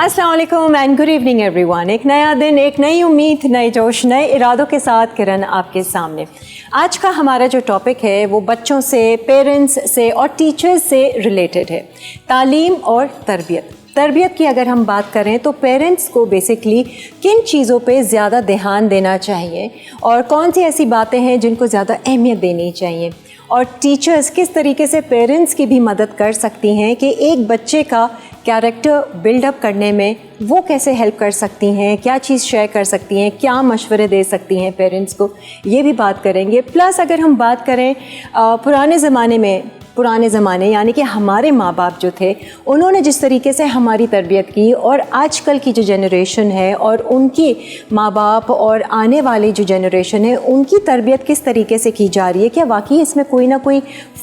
अस्सलाम वालेकुम and good evening everyone. एक नया दिन, एक नई उम्मीद, नए जोश, नए इरादों के साथ किरण आपके सामने। आज का हमारा जो टॉपिक है वो बच्चों से, पेरेंट्स से और टीचर्स से रिलेटेड है। तालीम और तरबियत। तरबियत की अगर हम बात करें तो पेरेंट्स को बेसिकली किन चीज़ों पे ज़्यादा ध्यान देना चाहिए और कौन सी ऐसी बातें हैं जिनको ज़्यादा अहमियत देनी चाहिए, और टीचर्स किस तरीके से पेरेंट्स की भी मदद कर सकती हैं कि एक बच्चे का कैरेक्टर बिल्डअप करने में वो कैसे हेल्प कर सकती हैं, क्या चीज़ शेयर कर सकती हैं, क्या मशवरे दे सकती हैं पेरेंट्स को, ये भी बात करेंगे। प्लस अगर हम बात करें पुराने ज़माने यानी कि हमारे माँ बाप जो थे उन्होंने जिस तरीके से हमारी तरबियत की, और आजकल की जो जनरेशन है और उनकी माँ बाप और आने वाली जो जनरेशन है उनकी तरबियत किस तरीके से की जा रही है, क्या वाकई इसमें कोई ना कोई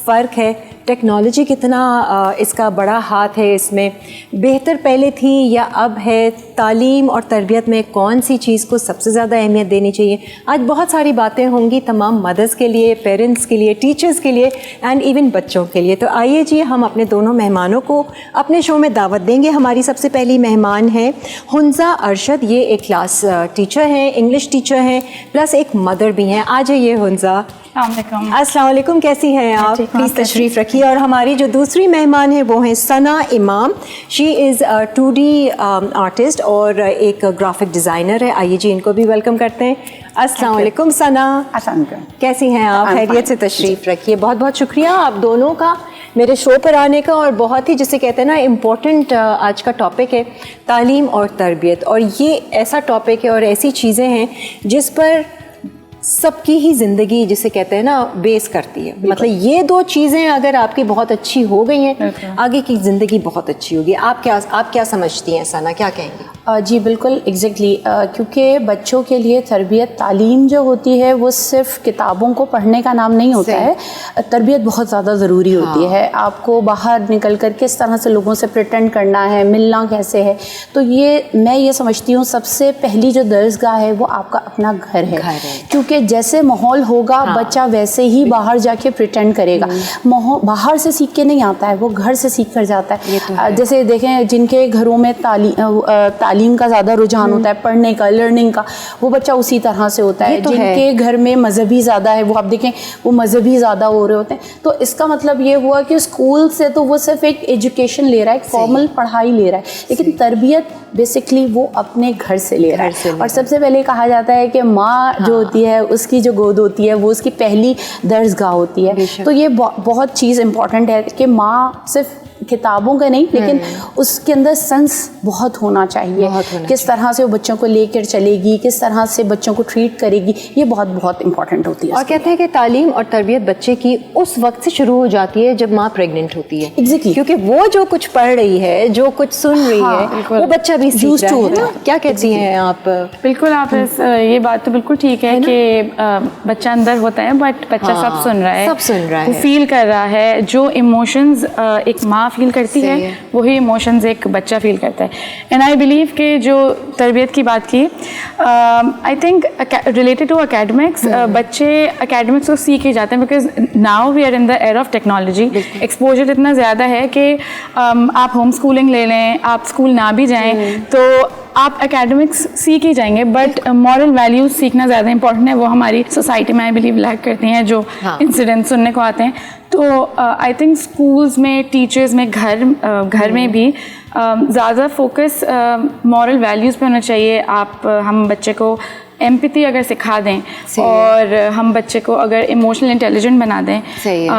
फ़र्क है, टेक्नोलॉजी कितना इसका बड़ा हाथ है इसमें, बेहतर पहले थी या अब है, तालीम और तरबियत में कौन सी चीज़ को सबसे ज़्यादा अहमियत देनी चाहिए। आज बहुत सारी बातें होंगी तमाम मदर्स के लिए, पेरेंट्स के लिए, टीचर्स के लिए एंड इवन बच्चों के लिए। तो आइए जी, हम अपने दोनों मेहमानों को अपने शो में दावत देंगे। हमारी सबसे पहली मेहमान है हुंजा अरशद। ये एक क्लास टीचर हैं, इंग्लिश टीचर हैं, प्लस एक मदर भी हैं। आ जाइए हुंजा। अस्सलाम वालेकुम, कैसी हैं आप? प्लीज़ तशरीफ़ रखिए। और हमारी जो दूसरी मेहमान है वो हैं सना इमाम। शी इज़ 2D आर्टिस्ट और एक ग्राफिक डिज़ाइनर है। आइए जी, इनको भी वेलकम करते हैं। अस्सलाम वालेकुम सना, कैसी हैं आप? खैरियत से तशरीफ़ रखिए। बहुत बहुत शुक्रिया आप दोनों का मेरे शो पर आने का, और बहुत ही जिसे कहते हैं ना इम्पोर्टेंट आज का टॉपिक है तालीम और तरबियत। और ये ऐसा टॉपिक है और ऐसी चीज़ें हैं जिस पर सबकी ही ज़िंदगी जिसे कहते हैं ना बेस करती है। मतलब ये दो चीज़ें अगर आपकी बहुत अच्छी हो गई हैं, आगे की ज़िंदगी बहुत अच्छी होगी। आप क्या समझती हैं सना, क्या कहेंगी? जी बिल्कुल एग्जैक्टली, क्योंकि बच्चों के लिए तरबियत, तालीम जो होती है वो सिर्फ किताबों को पढ़ने का नाम नहीं होता है। तरबियत बहुत ज़्यादा ज़रूरी होती है। आपको बाहर निकल कर किस तरह से लोगों से प्रिटेंड करना है, मिलना कैसे है, तो मैं ये समझती हूँ सबसे पहली जो दर्सगाह है वो आपका अपना घर है। क्योंकि जैसे माहौल होगा बच्चा वैसे ही बाहर जाके प्रिटेंड करेगा। बाहर से सीख के नहीं आता है, वो घर से सीख कर जाता है। जैसे देखें जिनके घरों में तालीम का ज़्यादा रुझान होता है, पढ़ने का, लर्निंग का, वो बच्चा उसी तरह से होता है। जिनके घर में मजहबी ज़्यादा है, वो आप देखें वो मजहबी ज़्यादा हो रहे होते हैं। तो इसका मतलब ये हुआ कि स्कूल से तो वो सिर्फ एक एजुकेशन ले रहा है, एक फॉर्मल पढ़ाई ले रहा है, लेकिन तरबियत बेसिकली वो अपने घर से ले रहा है। और सबसे पहले कहा जाता है कि माँ जो होती है उसकी जो गोद होती है वो उसकी पहली दर्सगाह होती है। तो ये बहुत चीज़ इंपॉर्टेंट है कि माँ सिर्फ किताबों का नहीं, लेकिन उसके अंदर सेंस बहुत होना चाहिए। किस तरह से वो बच्चों को लेकर चलेगी, किस तरह से बच्चों को ट्रीट करेगी, ये बहुत बहुत इंपॉर्टेंट होती है। और कहते हैं कि तालीम और तरबियत बच्चे की उस वक्त से शुरू हो जाती है जब माँ प्रेग्नेंट होती है। एग्जैक्टली, क्योंकि वो जो कुछ पढ़ रही है, जो कुछ सुन रही है, वो बच्चा भी सीख रहा है ना। क्या कहती हैं आप? बिल्कुल, आप ये बात तो बिल्कुल ठीक है कि बच्चा अंदर होता है बट बच्चा सब सुन रहा है, वो फील कर रहा है। जो इमोशंस एक माँ फील करती है वही इमोशंस एक बच्चा फील करता है। एंड आई बिलीव कि जो तरबियत की बात की, I think related to academics, बच्चे एकेडमिक्स को सीख ही जाते हैं because now we are in the era of technology. Exposure इतना ज़्यादा है कि आप होम स्कूलिंग ले लें, आप स्कूल ना भी जाएं तो आप एकेडमिक्स सीख ही जाएंगे, बट मॉरल वैल्यूज़ सीखना ज़्यादा इंपॉर्टेंट है। वो हमारी सोसाइटी में आई बिलीव लैक करती हैं, जो इंसिडेंट्स सुनने को आते हैं। तो आई थिंक स्कूल्स में, टीचर्स में, घर में भी ज़्यादा फोकस मॉरल वैल्यूज़ पे होना चाहिए। हम बच्चे को एम्पैथी अगर सिखा दें, और हम बच्चे को अगर इमोशनल इंटेलिजेंट बना दें,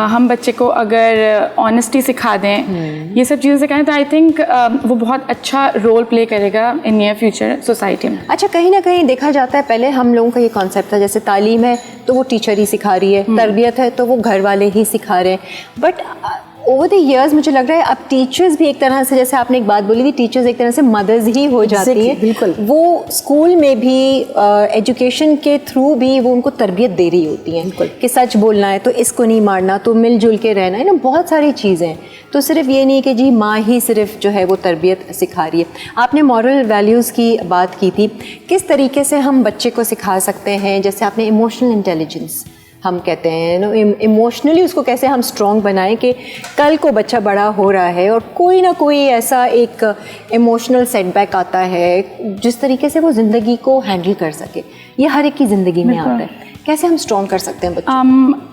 हम बच्चे को अगर ऑनेस्टी सिखा दें, ये सब चीज़ें सिखाएं, तो आई थिंक वो बहुत अच्छा रोल प्ले करेगा इन नियर फ्यूचर सोसाइटी में। अच्छा, कहीं ना कहीं देखा जाता है, पहले हम लोगों का ये कॉन्सेप्ट था जैसे तालीम है तो वो टीचर ही सिखा रही है, तरबियत है तो वो घर वाले ही सिखा रहे हैं, बट ओवर द ईयर्स मुझे लग रहा है अब टीचर्स भी एक तरह से, जैसे आपने एक बात बोली थी, टीचर्स एक तरह से मदर्स ही हो जाती हैं। बिल्कुल, वो स्कूल में भी एजुकेशन के थ्रू भी वो उनको तरबियत दे रही होती हैं कि सच बोलना है तो इसको नहीं मारना, तो मिलजुल के रहना है ना, बहुत सारी चीज़ें। तो सिर्फ ये नहीं कि जी माँ ही सिर्फ जो है वो तरबियत सिखा रही है। आपने मॉरल वैल्यूज़ की बात की थी, किस तरीके से हम बच्चे को सिखा सकते हैं? जैसे आपने इमोशनल इंटेलिजेंस, हम कहते हैं इमोशनली उसको कैसे हम स्ट्रॉन्ग बनाएं कि कल को बच्चा बड़ा हो रहा है और कोई ना कोई ऐसा एक इमोशनल सेटबैक आता है जिस तरीके से वो ज़िंदगी को हैंडल कर सके। ये हर एक की ज़िंदगी में आता है, कैसे हम स्ट्रॉन्ग कर सकते हैं बच्चों?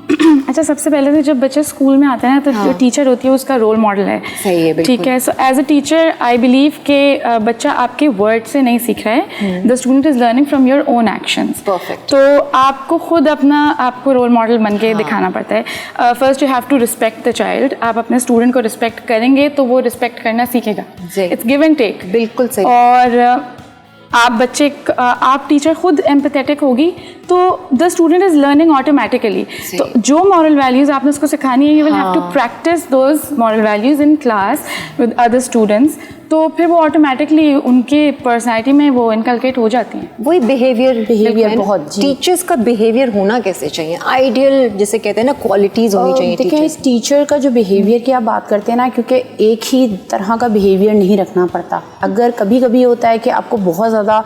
अच्छा, सबसे पहले तो जब बच्चे स्कूल में आते हैं ना, तो जो टीचर होती है उसका रोल मॉडल है। सही है, बिल्कुल। ठीक है, so as a teacher I believe कि बच्चा आपके वर्ड से नहीं सीख रहा है, the student is learning from your own actions. Perfect. तो आपको खुद आपको रोल मॉडल बन के दिखाना पड़ता है। First you have to respect the child. आप अपने स्टूडेंट को रिस्पेक्ट करेंगे तो वो रिस्पेक्ट करना सीखेगा। It's give and take. बिल्कुल सही। और आप टीचर खुद एम्पैथेटिक होगी तो the student is learning automatically. तो जो मॉरल वैल्यूज आपने उसको सिखानी है, you will have to practise those moral values in class with other students, तो फिर वो ऑटोमेटिकली उनके पर्सनैलिटी में वो इनकलकेट हो जाती हैं। वही बिहेवियर बहुत टीचर्स का बिहेवियर होना कैसे चाहिए, आइडियल जिसे कहते हैं ना क्वालिटीज़ होनी चाहिए। देखिए, इस टीचर का जो बिहेवियर की आप बात करते हैं ना, क्योंकि एक ही तरह का बिहेवियर नहीं रखना पड़ता। अगर कभी कभी होता है कि आपको बहुत ज़्यादा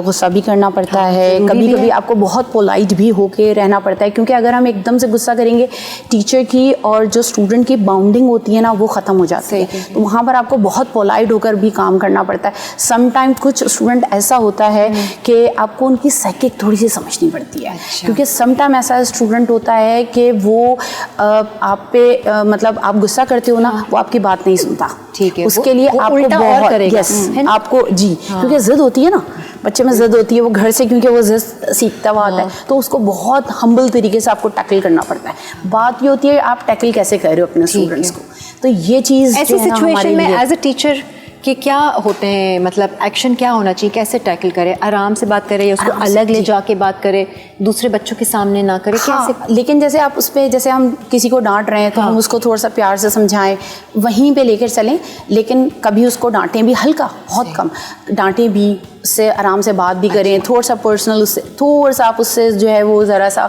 गुस्सा भी करना पड़ता है, कभी कभी आपको बहुत पोलाइट भी होके रहना पड़ता है, क्योंकि अगर हम एकदम से गुस्सा करेंगे टीचर की और जो स्टूडेंट की बाउंडिंग होती है ना, वो ख़त्म हो जाती है। तो वहाँ पर आपको बहुत पोलाइट होकर भी काम करना पड़ता है। समटाइम कुछ स्टूडेंट ऐसा होता है कि आपको उनकी साइकिक थोड़ी सी समझनी पड़ती है। क्योंकि समटाइम ऐसा स्टूडेंट होता है कि वो आप पे मतलब आप गुस्सा करते हो ना, वो आपकी बात नहीं सुनता। ठीक है, उसके लिए आपको बहुत आपको जी, क्योंकि जिद होती है ना, बच्चे में जिद होती है, वो घर से क्योंकि वो जिद सीखता हुआ आता है, तो उसको बहुत हम्बल तरीके से आपको टैकल करना पड़ता है। बात ये होती है आप टैकल कैसे कर रहे हो अपने स्टूडेंट्स को। तो ये चीज़ ऐसी सिचुएशन में एज अ टीचर कि क्या होते हैं, मतलब एक्शन क्या होना चाहिए, कैसे टैकल करें? आराम से बात करें या उसको अलग ले जाके बात करें, दूसरे बच्चों के सामने ना करें? कैसे? लेकिन जैसे आप उस पर, जैसे हम किसी को डांट रहे हैं तो हम उसको थोड़ा सा प्यार से समझाएं, वहीं पे लेकर चलें, लेकिन कभी उसको डांटें भी हल्का, बहुत कम डांटें भी, उससे आराम से बात भी करें। थोड़ा सा पर्सनल उससे, थोड़ा सा आप उससे जो है वो ज़रा सा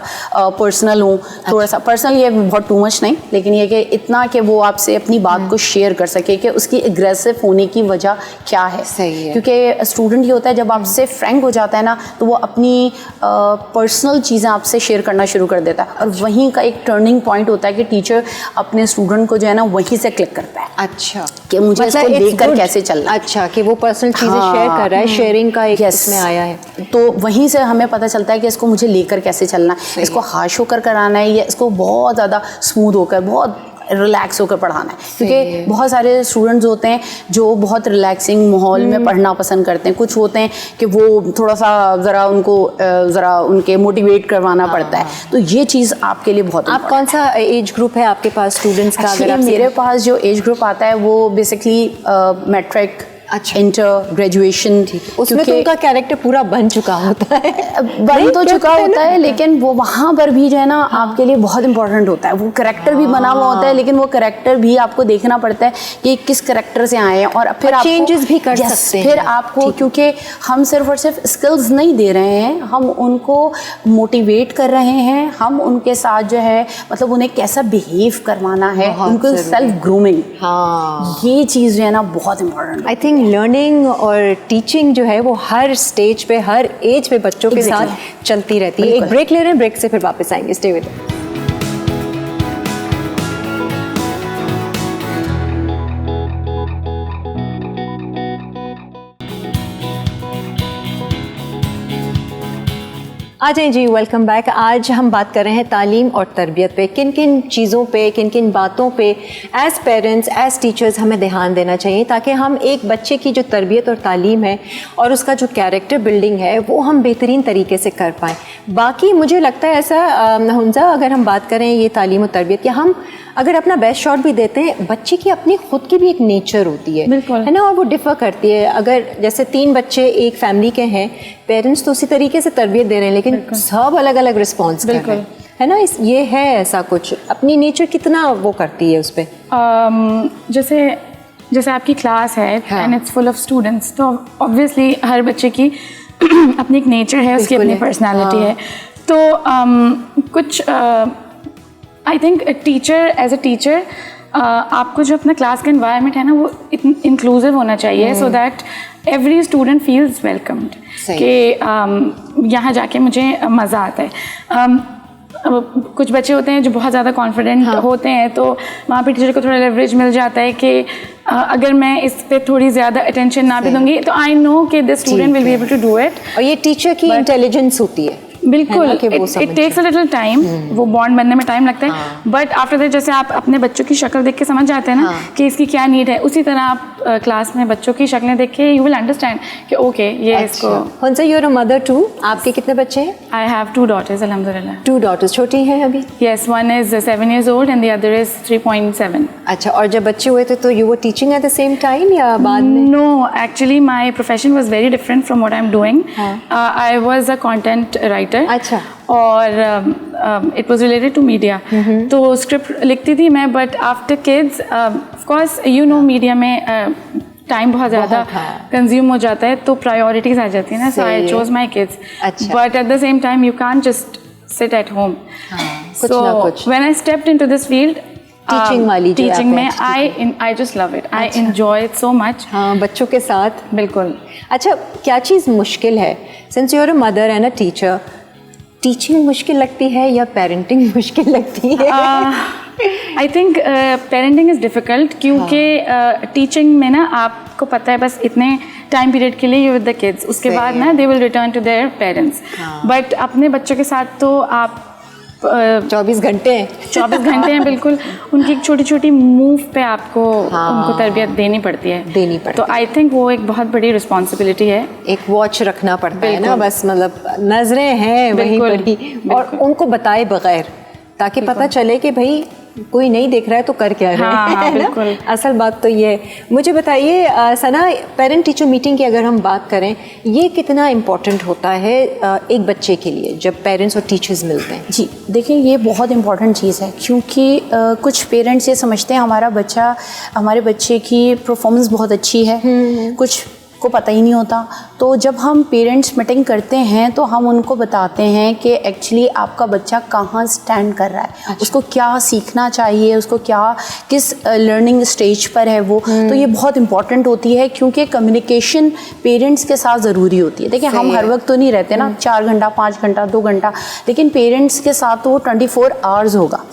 पर्सनल हो, थोड़ा सा पर्सनल, ये बहुत टू मच नहीं, लेकिन ये कि इतना कि वो आपसे अपनी बात को शेयर कर सके कि उसकी एग्रेसिव होने की वजह क्या है। सही है। क्योंकि स्टूडेंट ये होता है जब आपसे फ्रैंक हो जाता है ना, तो वो अपनी पर्सनल चीज़ें आपसे शेयर करना शुरू कर देता है, और वहीं का एक टर्निंग पॉइंट होता है कि टीचर अपने स्टूडेंट को जो है ना वहीं से क्लिक करता है। अच्छा, कि मुझे मतलब इसको देखकर कैसे चलना। अच्छा, कि वो पर्सनल चीज़ें शेयर कर रहा है, शेयरिंग का एक इसमें आया है। तो वहीं से हमें पता चलता है कि इसको मुझे लेकर कैसे चलना है, इसको हाश होकर कराना है या इसको बहुत ज़्यादा स्मूथ होकर, बहुत रिलैक्स होकर पढ़ाना है। क्योंकि बहुत सारे स्टूडेंट्स होते हैं जो बहुत रिलैक्सिंग माहौल में पढ़ना पसंद करते हैं, कुछ होते हैं कि वो थोड़ा सा ज़रा उनके मोटिवेट करवाना पड़ता है। तो ये चीज़ आपके लिए बहुत। आप कौन सा एज ग्रुप है आपके पास स्टूडेंट्स का? अगर मेरे पास जो एज ग्रुप आता है वो बेसिकली मैट्रिक, अच्छा, इंटर, ग्रेजुएशन, उसमें तो उनका कैरेक्टर पूरा बन चुका होता है, बन तो चुका होता है, लेकिन वो वहाँ पर भी जो है ना आपके लिए बहुत इंपॉर्टेंट होता है। वो कैरेक्टर भी बना हुआ होता है, लेकिन वो कैरेक्टर भी आपको देखना पड़ता है कि किस कैरेक्टर से आए हैं, और फिर आप चेंजेस भी कर सकते हैं। फिर आपको, क्योंकि हम सिर्फ और सिर्फ स्किल्स नहीं दे रहे हैं, हम उनको मोटिवेट कर रहे हैं, हम उनके साथ जो है मतलब उन्हें कैसा बिहेव करवाना है, उनको सेल्फ ग्रूमिंग, ये चीज़ जो है ना बहुत इंपॉर्टेंट। आई थिंक लर्निंग और टीचिंग जो है वो हर स्टेज पे, हर एज पे बच्चों के साथ चलती रहती है। एक ब्रेक ले रहे हैं, ब्रेक से फिर वापस आएंगे। Stay with us. आ जाएं जी, वेलकम बैक। आज हम बात कर रहे हैं तालीम और तरबियत पे, किन किन चीज़ों पे, किन किन बातों पे एज़ पेरेंट्स, एज़ टीचर्स हमें ध्यान देना चाहिए ताकि हम एक बच्चे की जो तरबियत और तालीम है और उसका जो कैरेक्टर बिल्डिंग है वो हम बेहतरीन तरीके से कर पाएँ। बाकी मुझे लगता है ऐसा हुंजा, अगर हम बात करें ये तालीम और तरबियत की, हम अगर अपना बेस्ट शॉट भी देते हैं, बच्चे की अपनी खुद की भी एक नेचर होती है ना, और वो डिफ़र करती है। अगर जैसे 3 बच्चे एक फैमिली के हैं, पेरेंट्स तो उसी तरीके से तरबियत दे रहे हैं, लेकिन सब अलग अलग रिस्पॉन्स कर रहे हैं, है ना। ये है ऐसा कुछ, अपनी नेचर कितना वो करती है उस पर। जैसे आपकी क्लास है and it's full of students, तो ऑब्वियसली हर बच्चे की अपनी एक नेचर है, उसकी अपनी पर्सनालिटी है। तो कुछ I think teacher as a teacher आपको जो अपना क्लास का एनवायरनमेंट है ना वो इंक्लूसिव होना चाहिए, so that every student feels welcomed, कि यहाँ जाके मुझे मज़ा आता है। कुछ बच्चे होते हैं जो बहुत ज़्यादा कॉन्फिडेंट होते हैं, तो वहाँ पे टीचर को थोड़ा लेवरेज मिल जाता है कि अगर मैं इस पे थोड़ी ज़्यादा अटेंशन ना भी दूंगी तो आई नो कि this student will be able to do it. और ये टीचर की इंटेलिजेंस होती है, बिल्कुल, it takes a little time, वो बॉन्ड बनने में टाइम लगता है, बट आफ्टर दैट जैसे आप अपने बच्चों की शक्ल देख के समझ जाते हैं ना कि इसकी क्या नीड है, उसी तरह आप क्लास में बच्चों की शक्लें देख के यू विल अंडरस्टैंड कि ओके ये इसको। Hansa, you are a mother too, आपके कितने बच्चे हैं? आई हैव 2 daughters अल्हम्दुलिल्लाह। 2 daughters, छोटी हैं अभी? Yes, one is 7 years old and the other is 3.7. अच्छा, और जब बच्चे हुए थे तो you were teaching eight the same time या बाद में? No, actually my profession was very different from what I'm doing. I was a content writer. अच्छा। और it was related to media. तो स्क्रिप्ट लिखती थी मैं, but after kids, of course you know media में टाइम बहुत ज़्यादा consume हो जाता है, तो प्रायोरिटीज आ जाती है ना, so I chose my kids, but at the same time you can just sit at home. So when I stepped into this field teaching वाली टीचिंग में I just love it, I enjoy it so much. हाँ, बच्चों के साथ बिल्कुल। अच्छा, क्या चीज़ मुश्किल है? Since you are a mother and a teacher, teaching मुश्किल लगती है या पेरेंटिंग मुश्किल लगती है? I think parenting is difficult, क्योंकि टीचिंग में ना आपको पता है बस इतने टाइम पीरियड के लिए यू विद द किड्स, उसके बाद ना they will return to their parents, but अपने बच्चों के साथ तो आप 24 घंटे हैं बिल्कुल, उनकी एक छोटी छोटी मूव पे आपको उनको तरबियत देनी पड़ती है। तो आई थिंक वो एक बहुत बड़ी रिस्पॉन्सिबिलिटी है, एक वॉच रखना पड़ता है ना, बस मतलब नजरें हैं वहीं पर ही, और उनको बताए बगैर, ताकि पता चले कि भाई कोई नहीं देख रहा है तो कर क्या रहे हैं, बिल्कुल। असल बात तो ये। मुझे बताइए सना, पेरेंट टीचर मीटिंग की अगर हम बात करें, ये कितना इम्पोर्टेंट होता है एक बच्चे के लिए जब पेरेंट्स और टीचर्स मिलते हैं? जी देखिए, ये बहुत इम्पॉर्टेंट चीज़ है, क्योंकि कुछ पेरेंट्स ये समझते हैं हमारे बच्चे की परफॉर्मेंस बहुत अच्छी है, कुछ को पता ही नहीं होता। तो जब हम पेरेंट्स मीटिंग करते हैं तो हम उनको बताते हैं कि एक्चुअली आपका बच्चा कहाँ स्टैंड कर रहा है, अच्छा। उसको क्या सीखना चाहिए, उसको किस लर्निंग स्टेज पर है वो। तो ये बहुत इंपॉर्टेंट होती है, क्योंकि कम्युनिकेशन पेरेंट्स के साथ ज़रूरी होती है। देखिए, हम हर वक्त तो नहीं रहते ना, 4 घंटा 5 घंटा 2 घंटा, लेकिन पेरेंट्स के साथ तो वो 24 आवर्स होगा।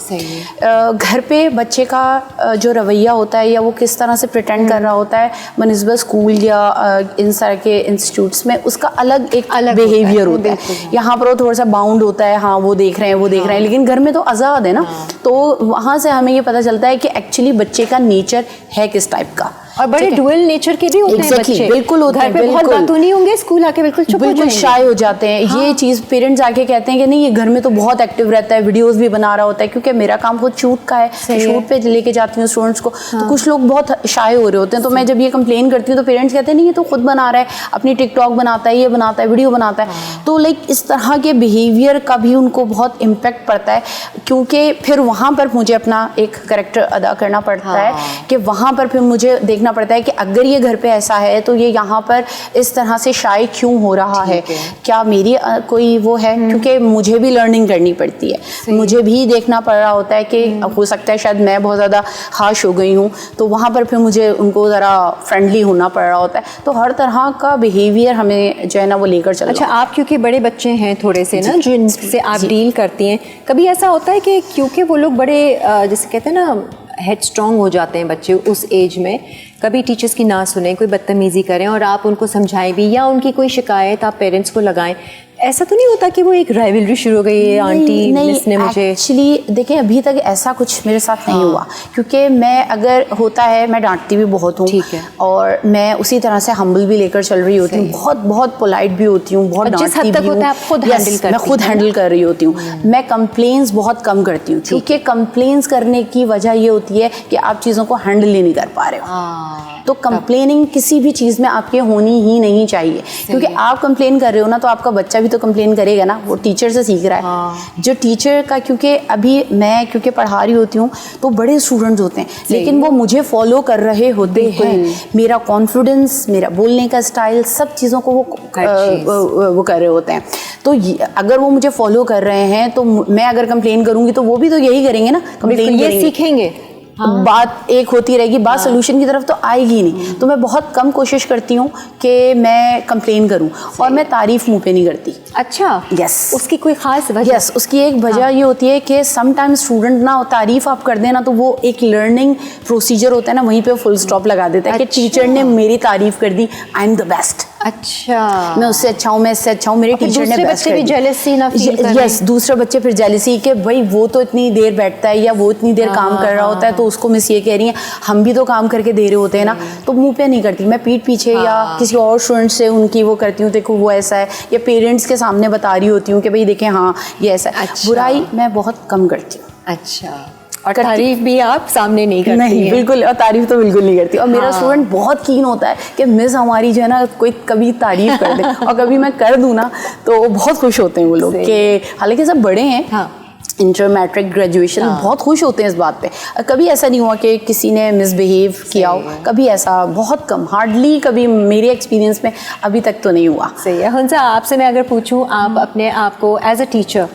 घर पे बच्चे का जो रवैया होता है या वो किस तरह से प्रिटेंड कर रहा होता है बनिस्बत स्कूल या इन सारे के इंस्टीट्यूट्स में, उसका अलग बिहेवियर होता है। यहाँ पर वो थोड़ा सा बाउंड होता है, हाँ वो देख रहे हैं, लेकिन घर में तो आज़ाद है ना। तो वहाँ से हमें ये पता चलता है कि एक्चुअली बच्चे का नेचर है किस टाइप का, और बड़े डुअल नेचर के भी होते हैं बच्चे, बिल्कुल होते हैं, बहुत बातूनी नहीं होंगे, स्कूल आके बिल्कुल चुप हो जाएंगे, शाय हो जाते हैं। हाँ। ये चीज़ पेरेंट्स आके कहते हैं कि नहीं, ये घर में तो बहुत एक्टिव रहता है, वीडियोस भी बना रहा होता है, क्योंकि मेरा काम खुद शूट का है, शूट पे लेके जाती हूँ स्टूडेंट्स को। तो कुछ लोग बहुत शाय हो रहे होते हैं, तो मैं जब ये कंप्लेन करती हूँ तो पेरेंट्स कहते हैं नहीं, ये तो खुद बना रहा है, अपनी टिकटॉक बनाता है, ये बनाता है, वीडियो बनाता है। तो लाइक इस तरह के बिहेवियर का भी उनको बहुत इम्पेक्ट पड़ता है, क्योंकि फिर वहाँ पर मुझे अपना एक कैरेक्टर अदा करना पड़ता है, कि वहाँ पर फिर मुझे देखना पड़ता है कि अगर ये घर पे ऐसा है तो ये यहाँ पर इस तरह से शाय क्यों हो रहा है, क्या मेरी कोई वो है, क्योंकि मुझे भी लर्निंग करनी पड़ती है, मुझे भी देखना पड़ रहा होता है कि हो सकता है शायद मैं बहुत ज़्यादा हाश हो गई हूँ, तो वहाँ पर फिर मुझे उनको ज़रा फ्रेंडली होना पड़ रहा होता है। तो हर तरह का बिहेवियर हमें जो है ना वो लेकर चलना। अच्छा, आप क्योंकि बड़े बच्चे हैं थोड़े से ना, जिनसे आप डील करती हैं, कभी ऐसा होता है कि क्योंकि वो लोग बड़े जैसे कहते हैं ना हेड स्ट्रॉन्ग हो जाते हैं बच्चे उस एज में, कभी टीचर्स की ना सुने, कोई बदतमीज़ी करें और आप उनको समझाएं भी, या उनकी कोई शिकायत आप पेरेंट्स को लगाएं, ऐसा तो नहीं होता कि वो एक राइवलरी शुरू हो गई है, आंटी मिस ने मुझे? एक्चुअली देखिए, अभी तक ऐसा कुछ मेरे साथ नहीं हुआ, क्योंकि मैं अगर होता है मैं डांटती भी बहुत हूँ, और मैं उसी तरह से हम्बल भी लेकर चल रही होती हूँ, बहुत पोलाइट भी होती हूँ, बहुत डांटती भी हूँ, मैं खुद हैंडल कर रही होती हूँ। मैं कंप्लेंट्स बहुत कम करती हूँ, क्योंकि कंप्लेंट्स करने की वजह ये होती है कि आप चीज़ों को हैंडल ही नहीं कर पा रहे हो। तो कंप्लेनिंग किसी भी चीज़ में आपके होनी ही नहीं चाहिए, क्योंकि आप कंप्लेन कर रहे हो ना, तो आपका बच्चा भी तो कंप्लेन करेगा ना, वो टीचर से सीख रहा है। जो टीचर का, क्योंकि अभी मैं क्योंकि पढ़ा रही होती हूँ तो बड़े स्टूडेंट्स होते हैं, लेकिन वो मुझे फॉलो कर रहे होते हैं, मेरा कॉन्फिडेंस, मेरा बोलने का स्टाइल, सब चीज़ों को वो कर रहे होते हैं। तो अगर वो मुझे फॉलो कर रहे हैं तो मैं अगर कंप्लेन करूँगी तो वो भी तो यही करेंगे ना, कंप्लेन ये सीखेंगे। बात एक होती रहेगी, बात सोल्यूशन की तरफ तो आएगी नहीं। तो मैं बहुत कम कोशिश करती हूँ कि मैं कंप्लेन करूँ, और मैं तारीफ मुंह पे नहीं करती। अच्छा, यस, उसकी कोई खास वजह? यस, उसकी एक वजह ये होती है कि समटाइम्स स्टूडेंट ना तारीफ आप कर देना तो वो एक लर्निंग प्रोसीजर होता है ना, वहीं पे फुल स्टॉप लगा देता है कि टीचर ने मेरी तारीफ कर दी, आई एम द बेस्ट। अच्छा, मैं उससे अच्छा हूँ, मैं इससे अच्छा हूँ, मेरे टीचर ने बेस्ट कर दी। जेलसी ना फील करें। यस, दूसरे बच्चे फिर जेलसी कि भाई वो तो इतनी देर बैठता है या वो इतनी देर काम कर रहा होता है, तो उसको मिस ये कह रही है, हम भी तो काम करके दे रहे होते हैं ना। तो मुंह पे नहीं करती मैं, पीठ पीछे या किसी और स्टूडेंट से उनकी वो करती हूँ, देखो वो ऐसा है, या पेरेंट्स के सामने बता रही होती हूँ कि भाई देखें हाँ ये ऐसा है। बुराई मैं बहुत कम करती हूँ। अच्छा, और तारीफ भी आप सामने नहीं करती? नहीं, बिल्कुल, और तारीफ तो बिल्कुल नहीं करती। और मेरा स्टूडेंट बहुत कीन होता है कि मिस हमारी जो है ना कोई कभी तारीफ कर दे, और कभी मैं कर दूँ ना तो बहुत खुश होते हैं वो लोग कि हालांकि सब बड़े हैं, इंटर मैट्रिक ग्रेजुएशन, बहुत खुश होते हैं इस बात पे। कभी ऐसा नहीं हुआ कि किसी ने मिसबिहेव किया हो, कभी ऐसा बहुत कम, हार्डली कभी मेरे एक्सपीरियंस में अभी तक तो नहीं हुआ। सही है। हुंसा, आपसे मैं अगर पूछूं, आप अपने आप को एज अ टीचर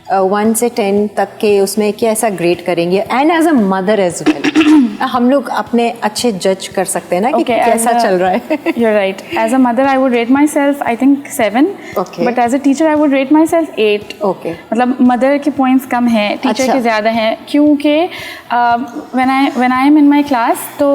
1 से 10 तक के उसमें कैसा ग्रेड करेंगे, and as a mother as well? हम लोग अपने अच्छे जज कर सकते हैं ना कि कैसा चल रहा है। You're right. As a mother, I would rate myself, I think 7. Okay. But as a teacher, I would rate myself 8. Okay. मतलब मदर के पॉइंट्स कम हैं, टीचर के ज़्यादा हैं, क्योंकि when I am in my class, तो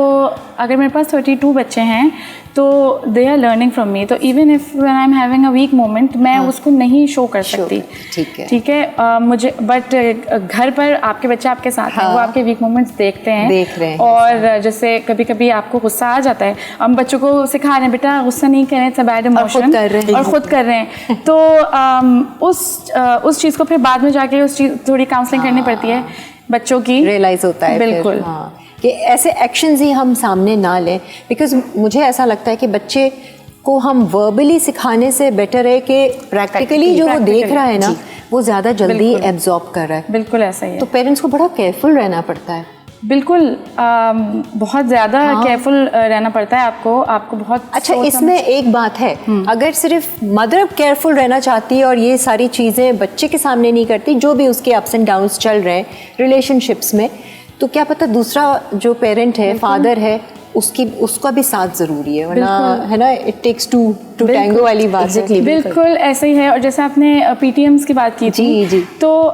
अगर मेरे पास 32 बच्चे हैं तो they are learning from me. तो even if when I am having a weak moment, मैं उसको नहीं शो कर सकती। ठीक है, मुझे बट घर पर आपके बच्चे आपके साथ हैं, वो आपके वीक मोमेंट्स देखते हैं, देख रहे हैं। और जैसे कभी कभी आपको गुस्सा आ जाता है, हम बच्चों को सिखा रहे हैं बेटा गुस्सा नहीं करें, इट्स अ बैड इमोशन, और खुद कर रहे हैं। तो उस चीज़ को फिर बाद में जाके उस चीज़ थोड़ी काउंसलिंग करनी पड़ती है, बच्चों की रियलाइज होता है बिल्कुल कि ऐसे एक्शंस ही हम सामने ना लें। बिकॉज मुझे ऐसा लगता है कि बच्चे को हम वर्बली सिखाने से बेटर है कि प्रैक्टिकली जो वो देख रहा है ना, वो ज़्यादा जल्दी एब्जॉर्ब कर रहा है। बिल्कुल ऐसा ही है। तो पेरेंट्स को बड़ा केयरफुल रहना पड़ता है। बिल्कुल, बहुत ज़्यादा केयरफुल रहना पड़ता है आपको बहुत। अच्छा, इसमें एक बात है, अगर सिर्फ मदर केयरफुल रहना चाहती है और ये सारी चीज़ें बच्चे के सामने नहीं करती, जो भी उसके अप्स एंड डाउन्स चल रहे हैं रिलेशनशिप्स में, तो क्या पता दूसरा जो पेरेंट है, फादर है, उसका भी साथ ज़रूरी है, वरना है ना, इट टेक्स टू टैंगो वाली बात है। बिल्कुल ऐसे ही है। और जैसे आपने पीटीएम्स की बात की थी, तो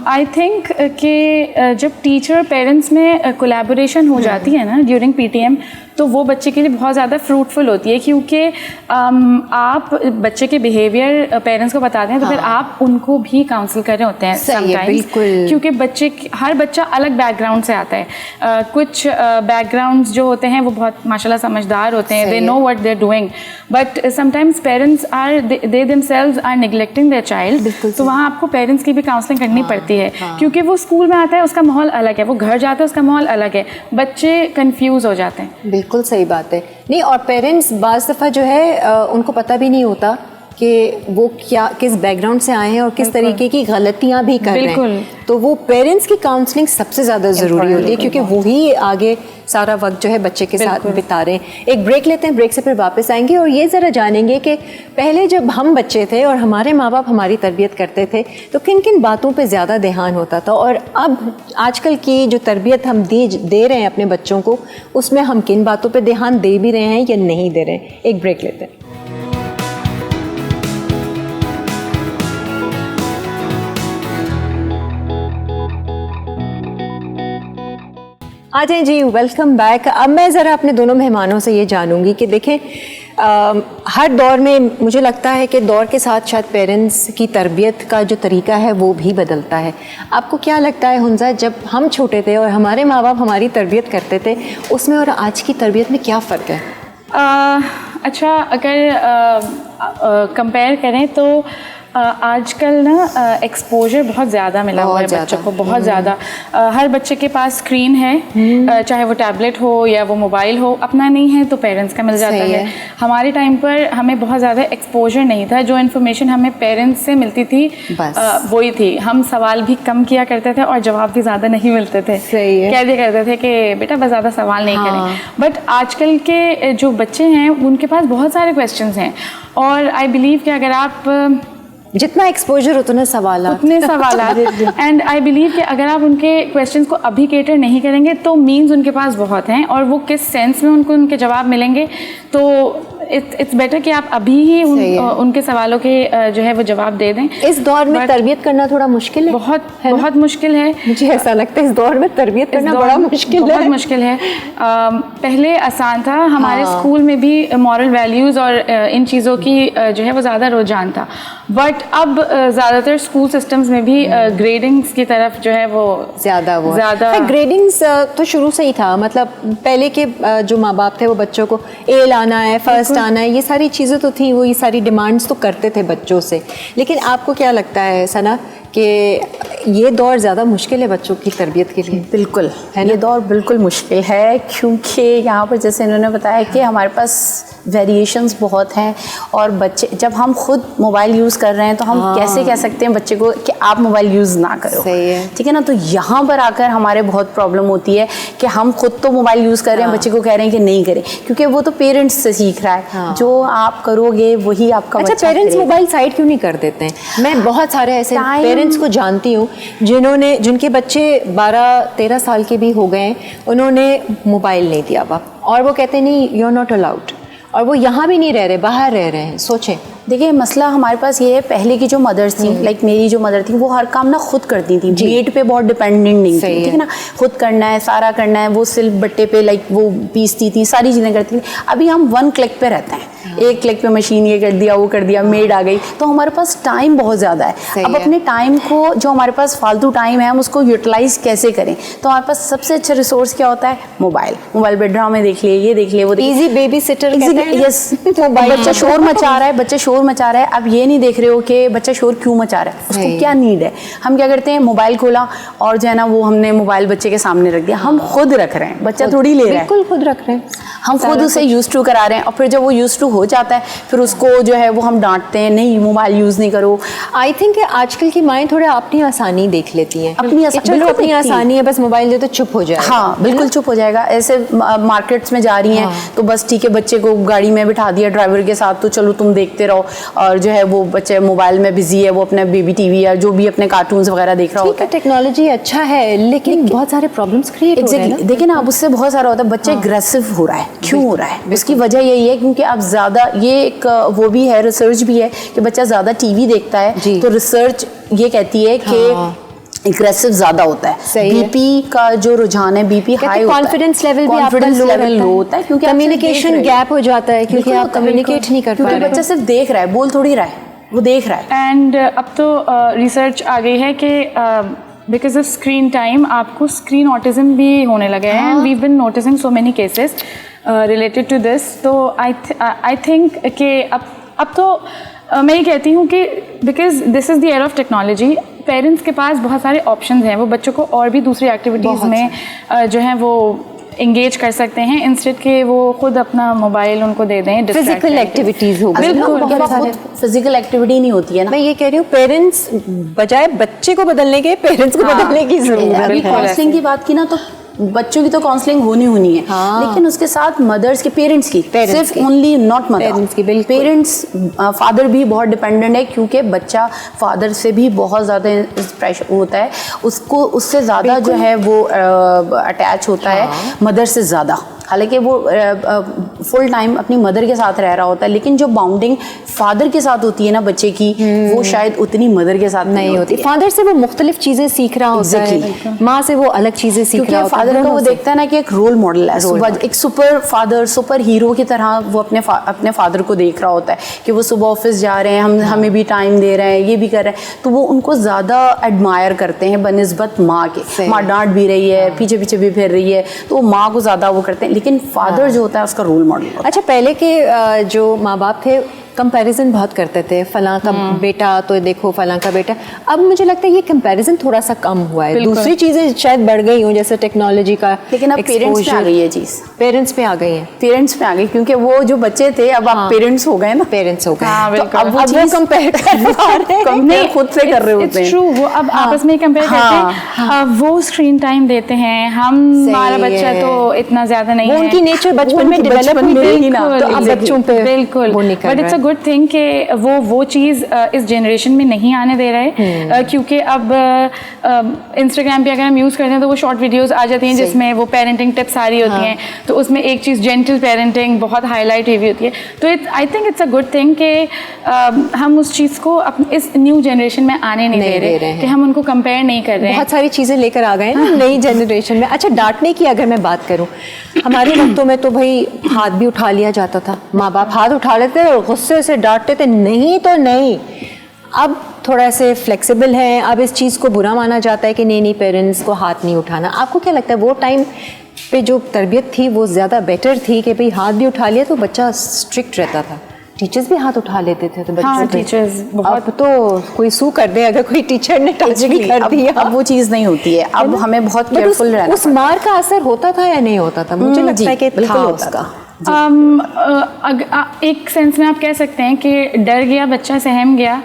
आई थिंक कि जब टीचर पेरेंट्स में कोलैबोरेशन हो जाती है ना ड्यूरिंग पीटीएम, तो वो बच्चे के लिए बहुत ज़्यादा फ्रूटफुल होती है, क्योंकि आप बच्चे के बिहेवियर पेरेंट्स को बताते हैं, तो फिर आप उनको भी काउंसिल कर रहे होते हैं समटाइम्स, क्योंकि हर बच्चा अलग बैकग्राउंड से आता है। कुछ बैकग्राउंड्स जो होते हैं वो बहुत माशाल्लाह समझदार होते हैं, they know what they are doing, but sometimes parents they themselves are neglecting their child. तो वहाँ आपको पेरेंट्स की भी काउंसलिंग करनी पड़ती है, क्योंकि वो स्कूल में आता है उसका माहौल अलग है, वो घर जाता है उसका माहौल अलग है, बच्चे कन्फ्यूज हो जाते हैं। बिल्कुल सही बात है। नहीं, और पेरेंट्स बाज़ दफ़ा जो है उनको पता भी नहीं होता कि वो किस बैकग्राउंड से आए हैं और किस तरीके की गलतियां भी कर रहे हैं। तो वो पेरेंट्स की काउंसलिंग सबसे ज़्यादा ज़रूरी होती है, क्योंकि वही आगे सारा वक्त जो है बच्चे के साथ बिता रहे हैं। एक ब्रेक लेते हैं, ब्रेक से फिर वापस आएंगे और ये ज़रा जानेंगे कि पहले जब हम बच्चे थे और हमारे माँ बाप हमारी तरबियत करते थे, तो किन किन बातों पे ज़्यादा ध्यान होता था, और अब आजकल की जो तरबियत हम दे रहे हैं अपने बच्चों को, उसमें हम किन बातों पर ध्यान दे भी रहे हैं या नहीं दे रहे हैं। एक ब्रेक लेते हैं। आ जाए जी, वेलकम बैक। अब मैं ज़रा अपने दोनों मेहमानों से ये जानूंगी कि देखें, हर दौर में मुझे लगता है कि दौर के साथ शायद पेरेंट्स की तरबियत का जो तरीका है वो भी बदलता है। आपको क्या लगता है हुंजा, जब हम छोटे थे और हमारे माँ बाप हमारी तरबियत करते थे, उसमें और आज की तरबियत में क्या फ़र्क है? अच्छा, अगर कंपेयर करें तो आजकल ना एक्सपोजर बहुत ज़्यादा मिला हुआ है बच्चों को, बहुत ज़्यादा। हर बच्चे के पास स्क्रीन है, चाहे वो टैबलेट हो या वो मोबाइल हो, अपना नहीं है तो पेरेंट्स का मिल जाता है। हमारे टाइम पर हमें बहुत ज़्यादा एक्सपोजर नहीं था, जो इन्फॉर्मेशन हमें पेरेंट्स से मिलती थी वही थी। हम सवाल भी कम किया करते थे और जवाब भी ज़्यादा नहीं मिलते थे। कह दिया करते थे कि बेटा बस ज़्यादा सवाल नहीं करें। बट आजकल के जो बच्चे हैं उनके पास बहुत सारे क्वेश्चंस हैं, और आई बिलीव कि अगर आप जितना एक्सपोजर उतने सवाल एंड आई बिलीव कि अगर आप उनके क्वेश्चंस को अभी केटर नहीं करेंगे तो मीन्स उनके पास बहुत हैं, और वो किस सेंस में उनको उनके जवाब मिलेंगे, तो इट्स बेटर कि आप अभी ही उनके सवालों के जो है वो जवाब दे दें। इस दौर में तरबियत करना थोड़ा मुश्किल है, बहुत मुश्किल है। मुझे ऐसा लगता है इस दौर में तरबियत करना बड़ा मुश्किल है। पहले आसान था, हमारे स्कूल में भी मॉरल वैल्यूज़ और इन चीज़ों की जो है वो ज़्यादा रुझान था, बट अब ज़्यादातर स्कूल सिस्टम्स में भी ग्रेडिंग्स की तरफ जो है वो ज़्यादा ग्रेडिंग्स तो शुरू से ही था। मतलब पहले के जो माँ बाप थे वो बच्चों को ए लाना है, फर्स्ट आना है, ये सारी चीज़ें तो थी, वो ये सारी डिमांड्स तो करते थे बच्चों से। लेकिन आपको क्या लगता है सना कि ये दौर ज़्यादा मुश्किल है बच्चों की तरबियत के लिए? बिल्कुल है, ये दौर बिल्कुल मुश्किल है, क्योंकि यहाँ पर जैसे इन्होंने बताया कि हमारे पास वेरिएशंस बहुत हैं, और बच्चे जब हम खुद मोबाइल यूज़ कर रहे हैं तो हम कैसे कह सकते हैं बच्चे को कि आप मोबाइल यूज़ ना करो। सही है, ठीक है ना। तो यहाँ पर आकर हमारे बहुत प्रॉब्लम होती है कि हम खुद तो मोबाइल यूज़ कर रहे हैं, बच्चे को कह रहे हैं कि नहीं करें, क्योंकि वो तो पेरेंट्स से सीख रहा है। जो आप करोगे वही आपका अच्छा, पेरेंट्स मोबाइल साइड क्यों नहीं कर देते हैं? मैं बहुत सारे ऐसे पेरेंट्स को जानती हूँ जिनके बच्चे 12-13 साल के भी हो गए, उन्होंने मोबाइल नहीं दिया बाप, और वो कहते नहीं यू आर नॉट अलाउड, और वो यहाँ भी नहीं रह रहे, बाहर रह रहे हैं। सोचें, देखिए मसला हमारे पास ये है, पहले की जो मदर्स थी, लाइक मेरी जो मदर थी, वो हर काम ना खुद करती थी, मेड पे बहुत डिपेंडेंट नहीं थी। ठीक है ना, खुद करना है, सारा करना है, वो सिर्फ बट्टे पे लाइक वो पीसती थी, सारी चीज़ें करती थी। अभी हम 1 क्लिक पे रहते हैं, एक क्लिक पे मशीन ये कर दिया, वो कर दिया, मेड आ गई, तो हमारे पास टाइम बहुत ज़्यादा है। अब अपने टाइम को, जो हमारे पास फालतू टाइम है, हम उसको यूटिलाइज कैसे करें? तो हमारे पास सबसे अच्छा रिसोर्स क्या होता है? मोबाइल पे ड्रामे देख लिए, ये देख लिए, वो इजी बेबी सिटर। यस, बच्चा शोर मचा रहा है, अब ये नहीं देख रहे हो कि बच्चा शोर क्यों मचा रहा है, उसको क्या नीड है। हम क्या करते हैं, मोबाइल खोला और जो है ना वो हमने मोबाइल बच्चे के सामने रख दिया। हम खुद रख रहे हैं, बच्चा थोड़ी ले रहा है, बिल्कुल खुद रख रहे हैं, हम खुद उसे यूज टू करा रहे हैं। और फिर जब वो यूज टू हो जाता है, फिर उसको जो है वो हम डांटते हैं, नहीं मोबाइल यूज नहीं करो। आई थिंक आजकल की माएँ थोड़ा अपनी आसानी देख लेती हैं, अपनी आसानी है, बस मोबाइल दे तो चुप हो जाए। हाँ बिल्कुल चुप हो जाएगा। ऐसे मार्केट्स में जा रही हैं तो बस ठीक है, बच्चे को गाड़ी में बिठा दिया ड्राइवर के साथ, तो चलो तुम देखते रहो, और जो है वो बच्चे मोबाइल में बिजी है, वो अपने बेबी टीवी या जो भी अपने कार्टून्स वगैरह देख रहा होता है। टेक्नोलॉजी अच्छा है, लेकिन बहुत सारे प्रॉब्लम्स क्रिएट हो रहे हैं। देखिए ना, अब उससे बहुत सारा होता है, बच्चा एग्रेसिव हो रहा है। क्यों हो रहा है? उसकी वजह यही है क्योंकि अब ज़्यादा, ये एक वो भी है, रिसर्च भी है कि बच्चा ज़्यादा टीवी देखता है, तो रिसर्च ये कहती है कि एग्रेसिव ज्यादा होता है। बीपी का जो रुझान है, बीपी हाई होता है, कॉन्फिडेंस लेवल भी आपका लो होता है, क्योंकि कम्युनिकेशन गैप हो जाता है, क्योंकि आप कम्युनिकेट नहीं कर पा रहे। बच्चा सिर्फ देख रहा है, बोल थोड़ी रहा है, वो देख रहा है। एंड अब तो रिसर्च आ गई है कि बिकॉज ऑफ स्क्रीन टाइम आपको स्क्रीन ऑटिज्म भी होने लगे हैं, and we been noticing so many cases related to this. तो आई थिंक कि अब तो मैं ये कहती हूँ कि because this is the air of technology, parents के पास बहुत सारे ऑप्शंस हैं, वो बच्चों को और भी दूसरी एक्टिविटीज़ में जो है वो इंगेज कर सकते हैं, इंस्टेड के वो खुद अपना मोबाइल उनको दे दें। फिजिकल एक्टिविटीज़ हो, बिल्कुल फिजिकल एक्टिविटी नहीं होती है ना। मैं ये कह रही हूँ, पेरेंट्स बजाय बच्चे को बदलने के, पेरेंट्स को बदलने की जरूरत है। अभी काउंसलिंग की बात की ना, तो बच्चों की तो काउंसलिंग होनी है, लेकिन उसके साथ मदर्स की, पेरेंट्स की, सिर्फ only not mother, parents, father भी बहुत डिपेंडेंट है, क्योंकि बच्चा फादर से भी बहुत ज़्यादा प्रेशर होता है, उसको उससे ज़्यादा जो है वो अटैच होता है मदर से ज़्यादा। हालांकि वो फुल टाइम अपनी मदर के साथ रह रहा होता है, लेकिन जो बाउंडिंग फादर के साथ होती है ना बच्चे की, वो शायद उतनी मदर के साथ नहीं होती। फादर से वो मुख्तलिफ चीज़ें सीख रहा होता है, माँ से वो अलग चीज़ें सीख रहा होता है। फादर का वो देखता है ना कि एक रोल मॉडल है, एक सुपर फादर, सुपर हीरो की तरह वो अपने फादर को देख रहा होता है कि वो सुबह ऑफिस जा रहे हैं, हमें भी टाइम दे रहे हैं, ये भी कर रहे हैं, तो वो उनको ज़्यादा एडमायर करते हैं बनिस्बत माँ के। माँ डांट भी रही है, पीछे पीछे भी फिर रही है, तो वो माँ को ज़्यादा वो करते हैं, लेकिन फादर जो होता है उसका रोल मॉडल होता है। अच्छा, पहले के जो माँ बाप थे कंपैरिजन बहुत करते थे, फलां का बेटा तो देखो, फलां का बेटा। अब मुझे लगता है ये कंपैरिजन थोड़ा सा कम हुआ है, दूसरी चीज़ें शायद बढ़ गई हूँ, जैसे टेक्नोलॉजी का, लेकिन अब पेरेंट्स पे आ गई है चीज़, पेरेंट्स पे आ गई है, पेरेंट्स पे आ गई, क्योंकि वो जो बच्चे थे अब आप पेरेंट्स हो गए ना, पेरेंट्स हो गए, तो अब वो कंपेयर नहीं खुद से कर रहे होते हैं। ट्रू, वो अब आपस में कंपेयर करते हैं, वो स्क्रीन टाइम देते हैं, हमारा बच्चा तो इतना ज्यादा नहीं है, उनकी नेचर बचपन में डेवलप हुई थी ना, तो अब बच्चों पे बिल्कुल, but it's a good thing कि वो चीज़ इस जनरेशन में नहीं आने दे रहा है, क्योंकि अब इंस्टाग्राम पे अगर हम यूज़ करते हैं तो वो शॉर्ट वीडियोस आ जाती हैं जिसमें वो पेरेंटिंग टिप्स सारी होती हैं, तो उसमें एक चीज़ जेंटल पेरेंटिंग बहुत हाईलाइट हुई होती है। तो I think it's a good thing कि हम उस चीज़ को इस न्यू जनरेशन में आने नहीं दे रहे कि हम उनको कंपेयर नहीं कर रहे हैं। बहुत सारी चीज़ें लेकर आ गए ना नई जनरेशन में। अच्छा, डांटने की अगर मैं बात करूं, हमारे वक्तों में तो भाई हाथ भी उठा लिया जाता था, माँ बाप हाथ उठा लेते और गुस्से से डांटते थे, नहीं तो नहीं। अब थोड़ा से फ्लेक्सिबल है, अब इस चीज़ को बुरा माना जाता है कि नहीं पेरेंट्स को हाथ नहीं उठाना। आपको क्या लगता है वो टाइम पे जो तरबियत थी वो ज़्यादा बेटर थी कि भाई हाथ भी उठा लिया तो बच्चा स्ट्रिक्ट रहता था, टीचर्स भी हाथ उठा लेते थे तो बच्चों हाँ, टीचर्स बहुत। अब तो कोई सू कर दे अगर कोई टीचर ने टच भी कर दिया, अब वो चीज़ नहीं होती है, अब हमें बहुत केयरफुल रहना। उस मार का असर होता था या नहीं होता था? मुझे लगता है कि बिल्कुल था होता था। एक सेंस में आप कह सकते हैं कि डर गया बच्चा, सहम गया,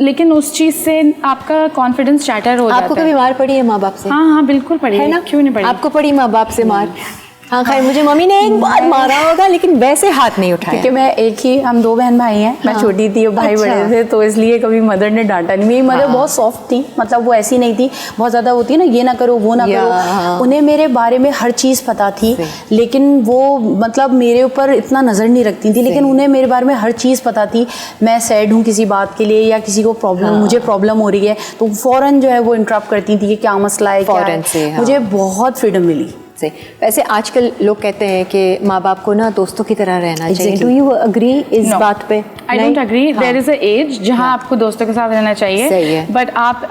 लेकिन उस चीज़ से आपका कॉन्फिडेंस शैटर हो जाता है। आपको कभी मार पड़ी है माँ बाप से? हाँ, बिल्कुल पड़ी है ना, क्यों नहीं पड़ी? आपको पड़ी माँ बाप से मार? हाँ खैर, मुझे मम्मी ने एक बार मारा होगा लेकिन वैसे हाथ नहीं उठाया, क्योंकि मैं एक ही, हम 2 बहन भाई हैं, मैं छोटी थी और भाई बड़े थे, तो इसलिए कभी मदर ने डांटा नहीं। मेरी मदर बहुत सॉफ्ट थी, मतलब वो ऐसी नहीं थी बहुत ज़्यादा होती है ना, ये ना करो वो ना करो। उन्हें मेरे बारे में हर चीज़ पता थी, लेकिन वो मतलब मेरे ऊपर इतना नज़र नहीं रखती थी, लेकिन उन्हें मेरे बारे में हर चीज़ पता थी। मैं सैड हूँ किसी बात के लिए या किसी को प्रॉब्लम, मुझे प्रॉब्लम हो रही है तो फ़ौरन जो है वो इंटरप्ट करती थी कि क्या मसला है, क्या है। मुझे बहुत फ्रीडम मिली। वैसे आजकल लोग कहते हैं कि माँ बाप को ना दोस्तों की तरह रहना चाहिए। डू यू अग्री इस बात पे? I don't agree. There is a age जहाँ आपको दोस्तों के साथ रहना चाहिए, बट आप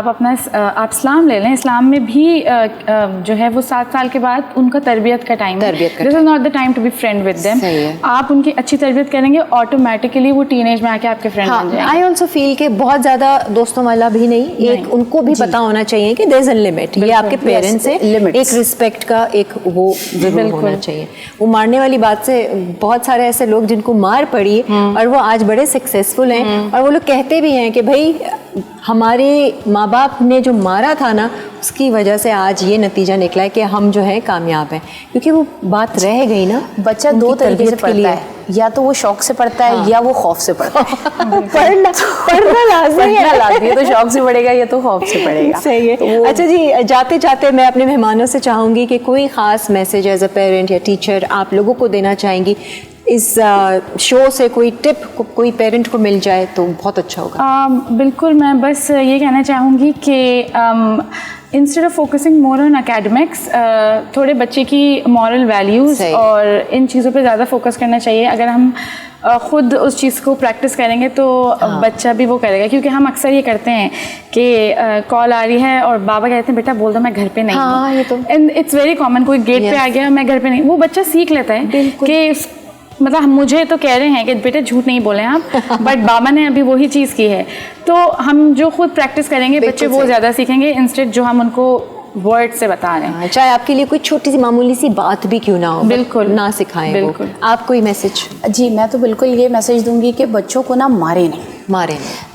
अपना आप इस्लाम ले लें, इस्लाम में भी जो है वो 7 साल के बाद उनका तरबियत का टाइम है। This is not the time to be friend with them. आप उनकी अच्छी तरबियत करेंगे, ऑटोमेटिकली वो टीनेज में आके आपके फ्रेंड बन जाएंगे। आई ऑल्सो फील कि बहुत ज़्यादा दोस्तों वाला भी नहीं, एक उनको भी पता होना चाहिए कि देयर इज अ लिमिट। ये आपके पेरेंट्स हैं, एक रिस्पेक्ट का एक वो जरूर होना चाहिए। वो मारने वाली बात से बहुत सारे ऐसे लोग जिनको मार पड़ी और वो आज बड़े सक्सेसफुल हैं, और वो लोग कहते भी हैं कि भाई हमारे माँ बाप ने जो मारा था ना, उसकी वजह से आज ये नतीजा निकला है कि हम जो है कामयाब हैं, क्योंकि वो बात रह गई ना। बच्चा 2 तरीके से पढ़ता है, या तो वो शौक से पढ़ता है या वो खौफ से पढ़ता है। पढ़ना लाज़मी है, तो शौक से पढ़ेगा या तो खौफ से पढ़ेगा। सही है। तो अच्छा जी, जाते जाते मैं अपने मेहमानों से चाहूँगी कि कोई ख़ास मैसेज एज अ पेरेंट या टीचर आप लोगों को देना चाहेंगी, इस शो से कोई टिप कोई पेरेंट को मिल जाए तो बहुत अच्छा होगा। बिल्कुल, मैं बस ये कहना चाहूँगी कि instead of focusing more on academics, थोड़े बच्चे की मॉरल वैल्यूज़ और इन चीज़ों पे ज़्यादा फोकस करना चाहिए। अगर हम ख़ुद उस चीज़ को प्रैक्टिस करेंगे तो बच्चा भी वो करेगा, क्योंकि हम अक्सर ये करते हैं कि कॉल आ रही है और बाबा कहते हैं बेटा बोल दो मैं घर पे नहीं हूँ। ये तो एंड इट्स वेरी कॉमन, कोई गेट पे आ गया मैं घर पे नहीं, वो बच्चा सीख लेता है कि मतलब मुझे तो कह रहे हैं कि बेटे झूठ नहीं बोले आप, बट बाबा ने अभी वही चीज़ की है। तो हम जो खुद प्रैक्टिस करेंगे बच्चे वो ज़्यादा सीखेंगे, इंस्टेड जो हम उनको वर्ड से बता रहे हैं। चाहे आपके लिए कोई छोटी सी मामूली सी बात भी क्यों ना हो, बिल्कुल ना सिखाएं। बिल्कुल। आप कोई मैसेज? जी, मैं तो बिल्कुल ये मैसेज दूंगी कि बच्चों को ना मारे नहीं।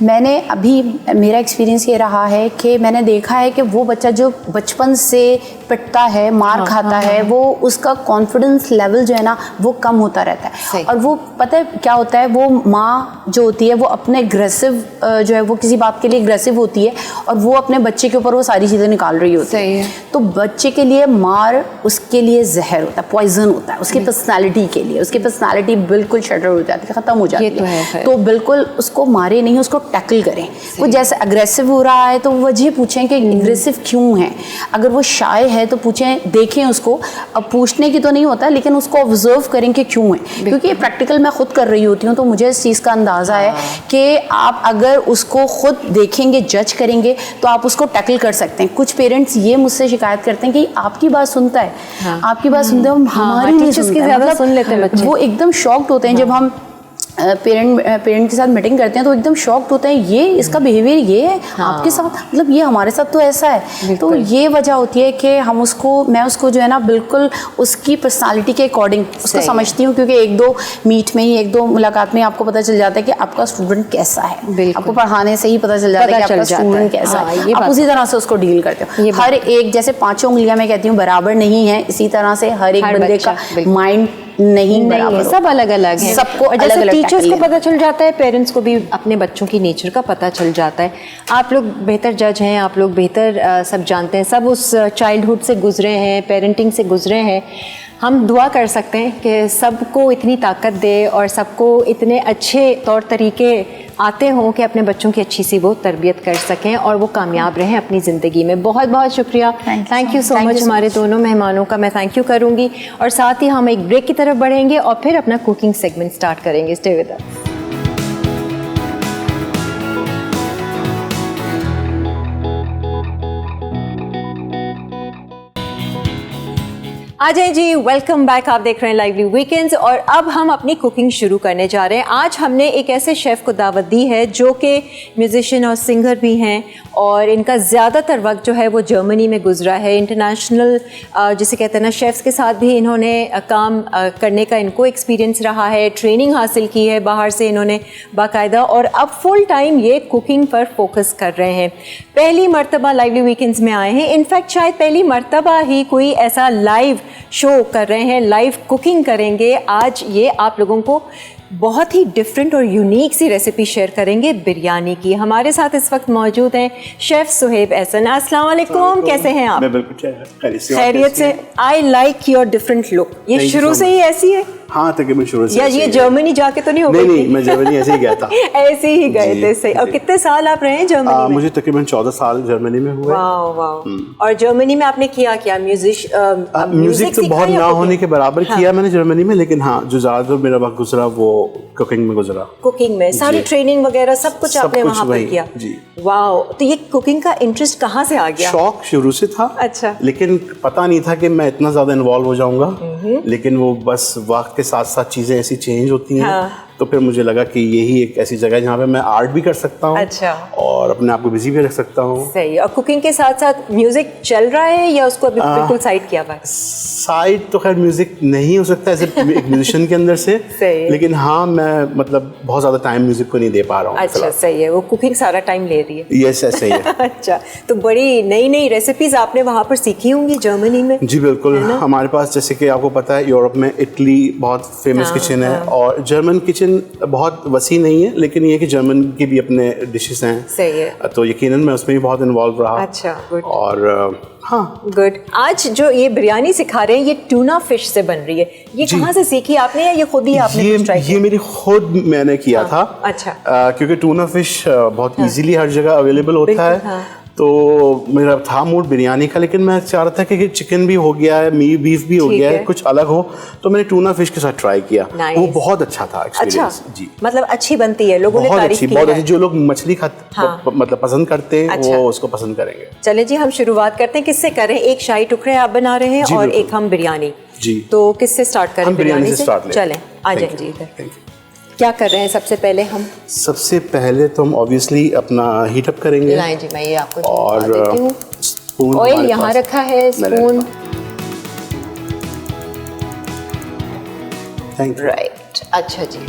मैंने अभी मेरा एक्सपीरियंस ये रहा है कि मैंने देखा है कि वो बच्चा जो बचपन से पिटता है, मार खाता है, वो उसका कॉन्फिडेंस लेवल जो है ना वो कम होता रहता है। और वो पता है क्या होता है, वो माँ जो होती है वो अपने एग्रेसिव जो है वो किसी बात के लिए एग्रेसिव होती है और वो अपने बच्चे के ऊपर वो सारी चीज़ें निकाल रही होती है। तो बच्चे के लिए मार उसके लिए जहर होता है, पॉइजन होता है उसकी पर्सनैलिटी के लिए। उसकी पर्सनैलिटी बिल्कुल शटर हो जाती है, ख़त्म हो जाती है। तो बिल्कुल उसको मारे नहीं, उसको टैकल करें। वो जैसे अग्रेसिव हो रहा है तो वजह पूछें कि एग्रेसिव क्यों है। अगर वो शाय है तो पूछें, देखें उसको। अब पूछने की तो नहीं होता, लेकिन उसको ऑब्जर्व करें कि क्यों है, क्योंकि ये प्रैक्टिकल मैं खुद कर रही होती हूँ तो मुझे इस चीज़ का अंदाज़ा है कि आप अगर उसको खुद देखेंगे, जज करेंगे तो आप उसको टैकल कर सकते हैं। कुछ पेरेंट्स ये मुझसे शिकायत करते हैं कि आपकी बात सुनता है, आपकी बात सुनते हैं, हमारी नहीं सुनते, ज़्यादा सुन लेते हैं बच्चे। वो एकदम शॉक्ड होते हैं जब हम पेरेंट के साथ मीटिंग करते हैं तो एकदम शॉक्ड होते हैं, ये इसका बिहेवियर ये है आपके साथ, मतलब ये हमारे साथ तो ऐसा है। तो ये वजह होती है कि मैं उसको जो है ना बिल्कुल उसकी पर्सनालिटी के अकॉर्डिंग उसको समझती हूँ, क्योंकि 1-2 मीट में ही, 1-2 मुलाकात में आपको पता चल जाता है कि आपका स्टूडेंट कैसा है। आपको पढ़ाने से ही पता चल जाता है कि आपका स्टूडेंट कैसा है। आप उसी तरह से उसको डील करते हो। हर एक, जैसे 5 उंगलियां मैं कहती हूँ बराबर नहीं है, इसी तरह से हर एक बंदे का माइंड नहीं है, बराबर सब अलग अलग है। सबको और जैसे अलग-अलग टीचर्स tackle को है। पता चल जाता है, पेरेंट्स को भी अपने बच्चों की नेचर का पता चल जाता है। आप लोग बेहतर जज हैं, आप लोग बेहतर सब जानते हैं, सब उस चाइल्डहुड से गुजरे हैं, पेरेंटिंग से गुजरे हैं। हम दुआ कर सकते हैं कि सबको इतनी ताकत दे और सबको इतने अच्छे तौर तरीके आते हों कि अपने बच्चों की अच्छी सी वो तरबियत कर सकें और वो कामयाब रहें अपनी ज़िंदगी में। बहुत बहुत शुक्रिया, थैंक यू सो मच। हमारे दोनों मेहमानों का मैं थैंक यू करूँगी और साथ ही हम एक ब्रेक की तरफ बढ़ेंगे और फिर अपना कुकिंग सेगमेंट स्टार्ट करेंगे। Stay with us. आ जाए जी, वेलकम बैक। आप देख रहे हैं लाइवली वीकेंड्स और अब हम अपनी कुकिंग शुरू करने जा रहे हैं। आज हमने एक ऐसे शेफ़ को दावत दी है जो कि म्यूजिशियन और सिंगर भी हैं और इनका ज़्यादातर वक्त जो है वो जर्मनी में गुजरा है। इंटरनेशनल जिसे कहते हैं ना, शेफ़्स के साथ भी इन्होंने काम करने का इनको एक्सपीरियंस रहा है, ट्रेनिंग हासिल की है बाहर से इन्होंने बाकायदा, और अब फुल टाइम ये कुकिंग पर फोकस कर रहे हैं। पहली मर्तबा लाइवली वीकेंड्स में आए हैं, इनफैक्ट शायद पहली मर्तबा ही कोई ऐसा लाइव शो कर रहे हैं, लाइव कुकिंग करेंगे। आज ये आप लोगों को बहुत ही डिफरेंट और यूनिक सी रेसिपी शेयर करेंगे बिरयानी की। हमारे साथ इस वक्त मौजूद हैं शेफ़ सुहेब एहसन। अस्सलाम वालेकुम, कैसे हैं आप? मैं बिल्कुल खैरियत से। I like your different look. ये शुरू से ही ऐसी है? हाँ, तकरीबन शुरू से। या ये जर्मनी जाके तो नहीं हो गई? नहीं, मैं जर्मनी ऐसे ही गया था। ऐसे ही गए थे, सही। और कितने साल आप रहे हैं जर्मनी में? मुझे तकरीबन 14 साल जर्मनी में हुए। वाह वाह। और जर्मनी में आपने किया क्या? म्यूजिक तो बहुत ना होने के बराबर किया मैंने जर्मनी में, लेकिन हाँ, जो ज़्यादातर मेरा वक्त गुजरा वो कुकिंग में गुजरा। कुकिंग में सारी ट्रेनिंग वगैरह सब कुछ आपने वहाँ पर किया? जी। वाह। तो ये कुकिंग का इंटरेस्ट कहाँ से आ गया? शौक शुरू से था। अच्छा। लेकिन पता नहीं था कि मैं इतना ज़्यादा इन्वॉल्व हो जाऊंगा, लेकिन वो बस वक्त के साथ साथ चीज़ें ऐसी चेंज होती हैं। हाँ। तो फिर मुझे लगा कि यही एक ऐसी जगह है जहाँ पे मैं आर्ट भी कर सकता हूँ। अच्छा। और अपने आप को बिजी भी रख सकता हूँ। सही। और कुकिंग के साथ साथ म्यूजिक चल रहा है या उसको अभी बिल्कुल साइड किया हुआ है? साइड तो खैर म्यूजिक नहीं हो सकता ऐसे एक म्यूजिशियन के अंदर से, लेकिन हाँ, मैं मतलब बहुत ज़्यादा टाइम म्यूजिक को नहीं दे पा रहा हूँ। अच्छा, सही है। वो कुकिंग सारा टाइम ले रही है। यस, ऐसे ही है। अच्छा, तो बड़ी नई नई रेसिपीज आपने वहाँ पर सीखी होंगी जर्मनी में? जी बिल्कुल। हमारे पास, जैसे कि आपको पता है, यूरोप में इटली बहुत फेमस किचन है और जर्मन किचन बहुत वसी नहीं है, लेकिन ये कि जर्मन के भी अपने डिशेस हैं। सही है। तो यकीनन मैं उसमें भी बहुत इन्वॉल्व रहा। अच्छा, गुड। और हाँ, गुड। आज जो ये बिरयानी सिखा रहे हैं ये ट्यूना फिश से बन रही है, ये कहाँ से सीखी आपने या ये खुद ही आपने कुछ ट्राई किया? ये मेरी खुद मैंने किया था। अच्छा। क्योंकि ट्यूना फिश बहुत इजीली हर जगह अवेलेबल होता है। तो मेरा था मूड बिरयानी का, लेकिन मैं चाह रहा था कि चिकन भी हो गया है, बीफ भी हो गया है, कुछ अलग हो, तो मैंने ट्यूना फिश के साथ ट्राई किया। वो बहुत अच्छा था एक्सपीरियंस। जी, मतलब अच्छी बनती है, लोगों ने तारीफ की है। बहुत अच्छी। जो लोग मछली खाते मतलब पसंद करते हैं, वो उसको पसंद करेंगे। चले जी, हम शुरुआत करते हैं। किससे करें? एक शाही टुकड़े आप बना रहे हैं और एक हम बिरयानी। जी। तो किससे स्टार्ट करें? बिरयानी से स्टार्ट। चलें, आ जाए जी इधर। क्या कर रहे हैं सबसे पहले हम? सबसे पहले तो हम ऑब्वियसली अपना हीट अप करेंगे। नहीं जी, मैं ये आपको और देती हूँ। स्पून ऑयल यहाँ रखा है, स्पून। Thank you. राइट। अच्छा जी,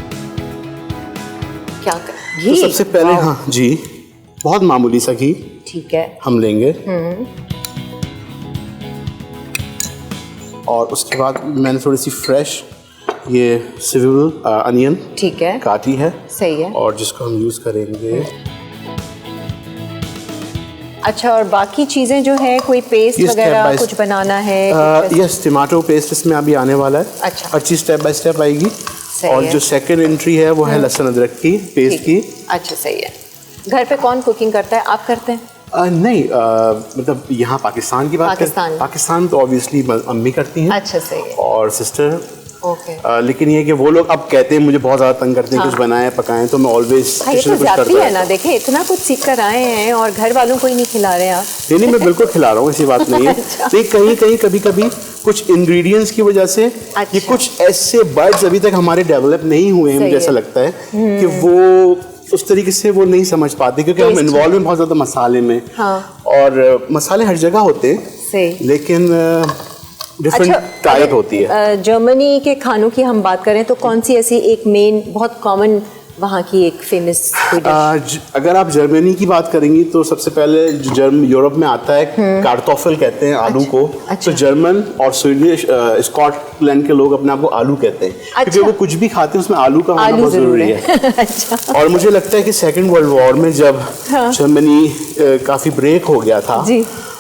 क्या कर? घी? तो सबसे पहले हाँ जी, बहुत मामूली सा घी। ठीक है। हम लेंगे। और उसके बाद मैंने थोड़ी सी फ्रेश ये सिविल अनियन, ठीक है, काटी है। सही है। और जिसको हम यूज़ करेंगे। अच्छा, और बाकी चीज़ें जो है, कोई पेस्ट वगैरह कुछ बनाना है? यस, टमाटो पेस्ट इसमें अभी आने वाला है। अच्छा। हर चीज़ स्टेप बाय स्टेप आएगी। और जो सेकंड एंट्री है वो है लहसुन अदरक की पेस्ट की। अच्छा, सही है। घर पे कौन कुकिंग करता है? आप करते हैं? नहीं, मतलब यहाँ पाकिस्तान की बात करें, पाकिस्तान तो ऑब्वियसली अम्मी करती हैं। अच्छा, सही है। और सिस्टर। ओके। लेकिन ये कि वो लोग अब कहते हैं, मुझे बहुत ज़्यादा तंग करते हैं, कुछ बनाएं पकाएं, तो मैं ऑलवेज कुछ जाती है ना। देखें, इतना कुछ सीख कर आए हैं और घर वालों को ही नहीं खिला रहे आप। नहीं, मैं बिल्कुल खिला रहा हूँ, ऐसी बात नहीं है। कहीं कहीं कभी कभी कुछ इंग्रेडिएंट्स की वजह से ये कुछ ऐसे वर्ड्स अभी तक हमारे डेवलप नहीं हुए हैं, मुझे ऐसा लगता है कि वो उस तरीके से वो नहीं समझ पाते, क्योंकि हम इन्वॉल्व हैं बहुत ज़्यादा मसाले में। और मसाले हर जगह होते हैं, लेकिन डिफरेंट टाइप होती है। जर्मनी के खानों की हम बात करें तो कौन सी ऐसी एक मेन बहुत कॉमन वहाँ की एक फेमस अगर आप जर्मनी की बात करेंगी तो सबसे पहले जो यूरोप में आता है कार्टोफल कहते हैं आलू को। तो जर्मन और स्वीडिश स्कॉटलैंड के लोग अपने आप को आलू कहते हैं, क्योंकि वो कुछ भी खाते हैं उसमें आलू का होना बहुत जरूरी है। अच्छा। और मुझे लगता है कि सेकेंड वर्ल्ड वॉर में जब जर्मनी काफी ब्रेक हो गया था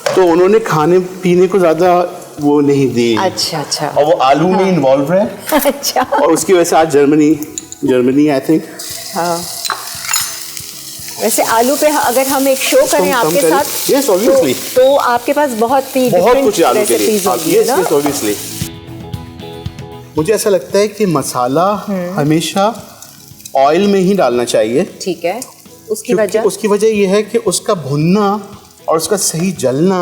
तो उन्होंने खाने पीने को ज्यादा वो नहीं दी। अच्छा। और वो आलू में इन्वॉल्व है। अच्छा। और उसकी वजह से आज जर्मनी आई थिंक। हाँ। वैसे आलू पे अगर हम एक शो करें आपके साथ, yes, obviously. तो आपके पास बहुत कुछ आलू के लिए। yes, obviously. मुझे ऐसा लगता है कि मसाला हमेशा ऑयल में ही डालना चाहिए। ठीक है। उसकी वजह ये है कि उसका भुनना और उसका सही जलना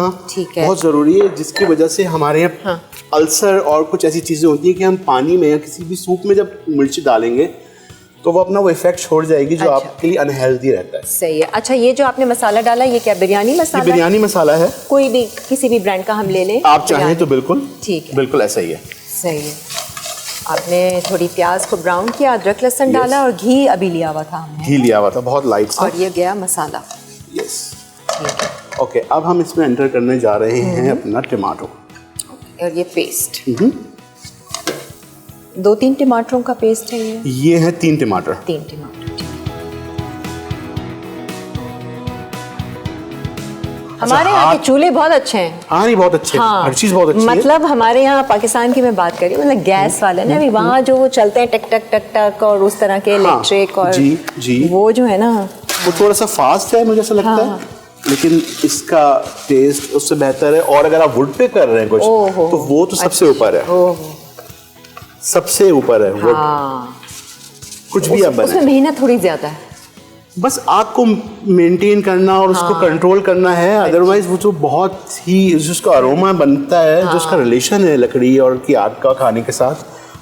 बहुत जरूरी है, जिसकी वजह से हमारे यहाँ अल्सर और कुछ ऐसी चीजें होती है कि हम पानी में या किसी भी सूप में जब मिर्ची डालेंगे तो वो अपना वो इफेक्ट छोड़ जाएगी जो आपके लिए अनहेल्दी रहता है। सही है। अच्छा, ये जो आपने मसाला डाला ये क्या बिरयानी मसाला? ये बिरयानी मसाला है। कोई भी किसी भी ब्रांड का हम ले लें आप चाहें तो बिल्कुल। ठीक है, बिल्कुल ऐसा ही है। सही है। आपने थोड़ी प्याज को ब्राउन किया, अदरक लहसुन डाला और घी अभी लिया हुआ था हमने। घी लिया हुआ था बहुत लाइट सा। और ये गया मसाला। यस, ठीक है। ओके, अब हम इसमें एंटर करने जा रहे हैं अपना टमाटो और ये पेस्ट। 2-3 टमाटरों का पेस्ट है ये है 3 टमाटर। 3 टमाटर। हमारे यहाँ के चूल्हे बहुत अच्छे हैं। हाँ, नहीं बहुत अच्छे हैं। हर चीज बहुत अच्छी है। मतलब हमारे यहाँ पाकिस्तान की मैं बात कर रही हूँ, मतलब गैस वाले ना, अभी वहाँ जो वो चलते हैं टक टक टक टक और उस तरह के इलेक्ट्रिक और जी वो जो है ना वो थोड़ा सा फास्ट है मुझे ऐसा लगता है, लेकिन इसका टेस्ट उससे बेहतर है। और अगर आप वुड पे कर रहे हैं कुछ तो वो तो सबसे ऊपर है, सबसे ऊपर है वुड। कुछ भी आप बनाएं उसमें मेहनत थोड़ी ज्यादा है, बस आग को मेंटेन करना और उसको कंट्रोल करना है। अदरवाइज वो तो बहुत ही जिसका अरोमा बनता है, जो उसका रिलेशन है लकड़ी और की आग का खाने के साथ,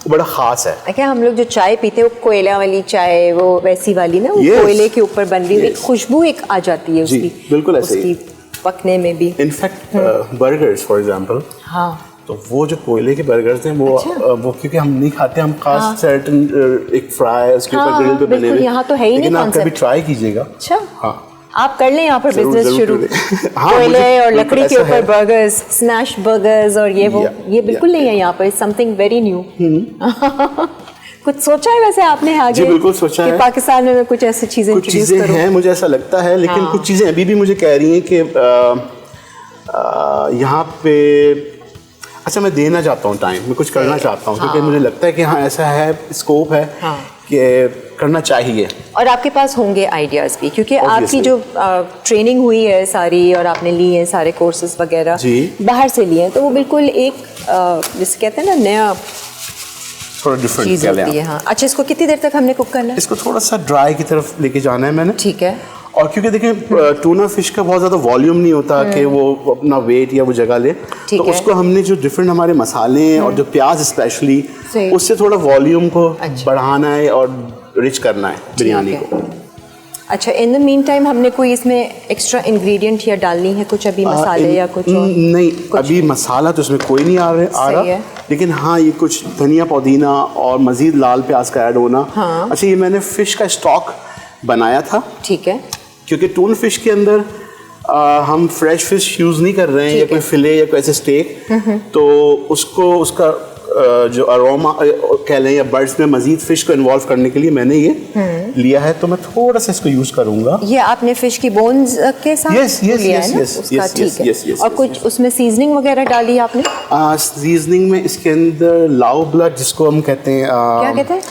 वो बड़ा खास है। क्या हम लोग जो चाय पीते हैं वो कोयला वाली चाय, वो वैसी वाली ना, वो कोयले के ऊपर बन रही है, खुशबू एक आ जाती है उसकी। बिल्कुल ऐसे ही पकने में भी। इनफैक्ट बर्गर्स फॉर एग्जांपल, तो वो जो कोयले के बर्गर्स हैं वो क्योंकि हम नहीं खाते, हम खास सर्टेन एक फ्राई उसके ऊपर ग्रिल पे बने हुए, यहाँ तो है ही नहीं। लेकिन आप कभी ट्राई कीजिएगा। अच्छा, हाँ, आप कर लें यहाँ पर बिजनेस शुरू। कोयले और लकड़ी के ऊपर बर्गर्स, स्मैश बर्गर्स और ये बिल्कुल नहीं है यहाँ पर, समथिंग वेरी न्यू। कुछ सोचा है वैसे आपने आगे? जी बिल्कुल सोचा है। पाकिस्तान में कुछ ऐसी चीजें हैं मुझे ऐसा लगता है, लेकिन कुछ चीजें अभी भी मुझे कह रही हैं कि यहाँ पे अच्छा मैं देना चाहता हूँ टाइम, मैं कुछ करना चाहता हूँ, क्योंकि मुझे लगता है कि हाँ ऐसा है, स्कोप है कि करना चाहिए। और आपके पास होंगे आइडियाज़ भी, क्योंकि आपकी जो ट्रेनिंग हुई है सारी और आपने ली है सारे कोर्सेज वगैरह बाहर से लिए हैं, तो वो बिल्कुल एक जिसे कहते हैं ना नया थोड़ा डिफरेंट चीज़ होती है। हाँ, अच्छा, इसको कितनी देर तक हमने कुक करना है? इसको थोड़ा सा ड्राई की तरफ लेके जाना है मैंने। ठीक है। और क्योंकि देखिए टूना फिश का बहुत ज़्यादा वॉल्यूम नहीं होता कि वो अपना वेट या वो जगह ले, तो उसको हमने जो डिफरेंट हमारे मसाले हैं और जो प्याज स्पेशली, उससे थोड़ा वॉल्यूम को बढ़ाना है और रिच करना है बिरयानी को। अच्छा, इन द मीन टाइम हमने कोई इसमें एक्स्ट्रा इंग्रेडिएंट या डालनी है कुछ अभी मसाले या कुछ और? नहीं, अभी मसाला तो इसमें कोई नहीं आ रहा, लेकिन हाँ ये कुछ धनिया पुदीना और मज़ीद लाल प्याज का ऐड होना। अच्छा, ये मैंने फ़िश का स्टॉक बनाया था। ठीक है। क्योंकि टून फिश के अंदर हम फ्रेश फिश यूज़ नहीं कर रहे हैं, या कोई फिले या कोई ऐसे स्टेक, तो उसका जो अरोमा कह लें या बर्ड्स में मजीद फिश को इन्वॉल्व करने के लिए मैंने ये लिया है, तो मैं थोड़ा सा इसको यूज़ करूँगा। ये आपने फिश की बोन्स के साथ लिया है ना? उसका ठीक है। और कुछ उसमें सीजनिंग वगैरह डाली आपने? सीजनिंग में इसके अंदर लाव ब्लड, जिसको हम कहते हैं, क्या कहते हैं,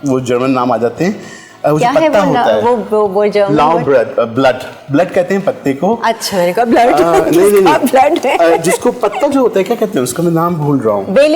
वो जर्मन नाम आ जाते हैं, क्या है वो लाव ब्लड कहते हैं पत्ते को। अच्छा, मैंने कहा ब्लड नहीं ब्लड है। जिसको पत्ता जो होता है क्या कहते हैं उसका, मैं नाम भूल रहा हूँ। बे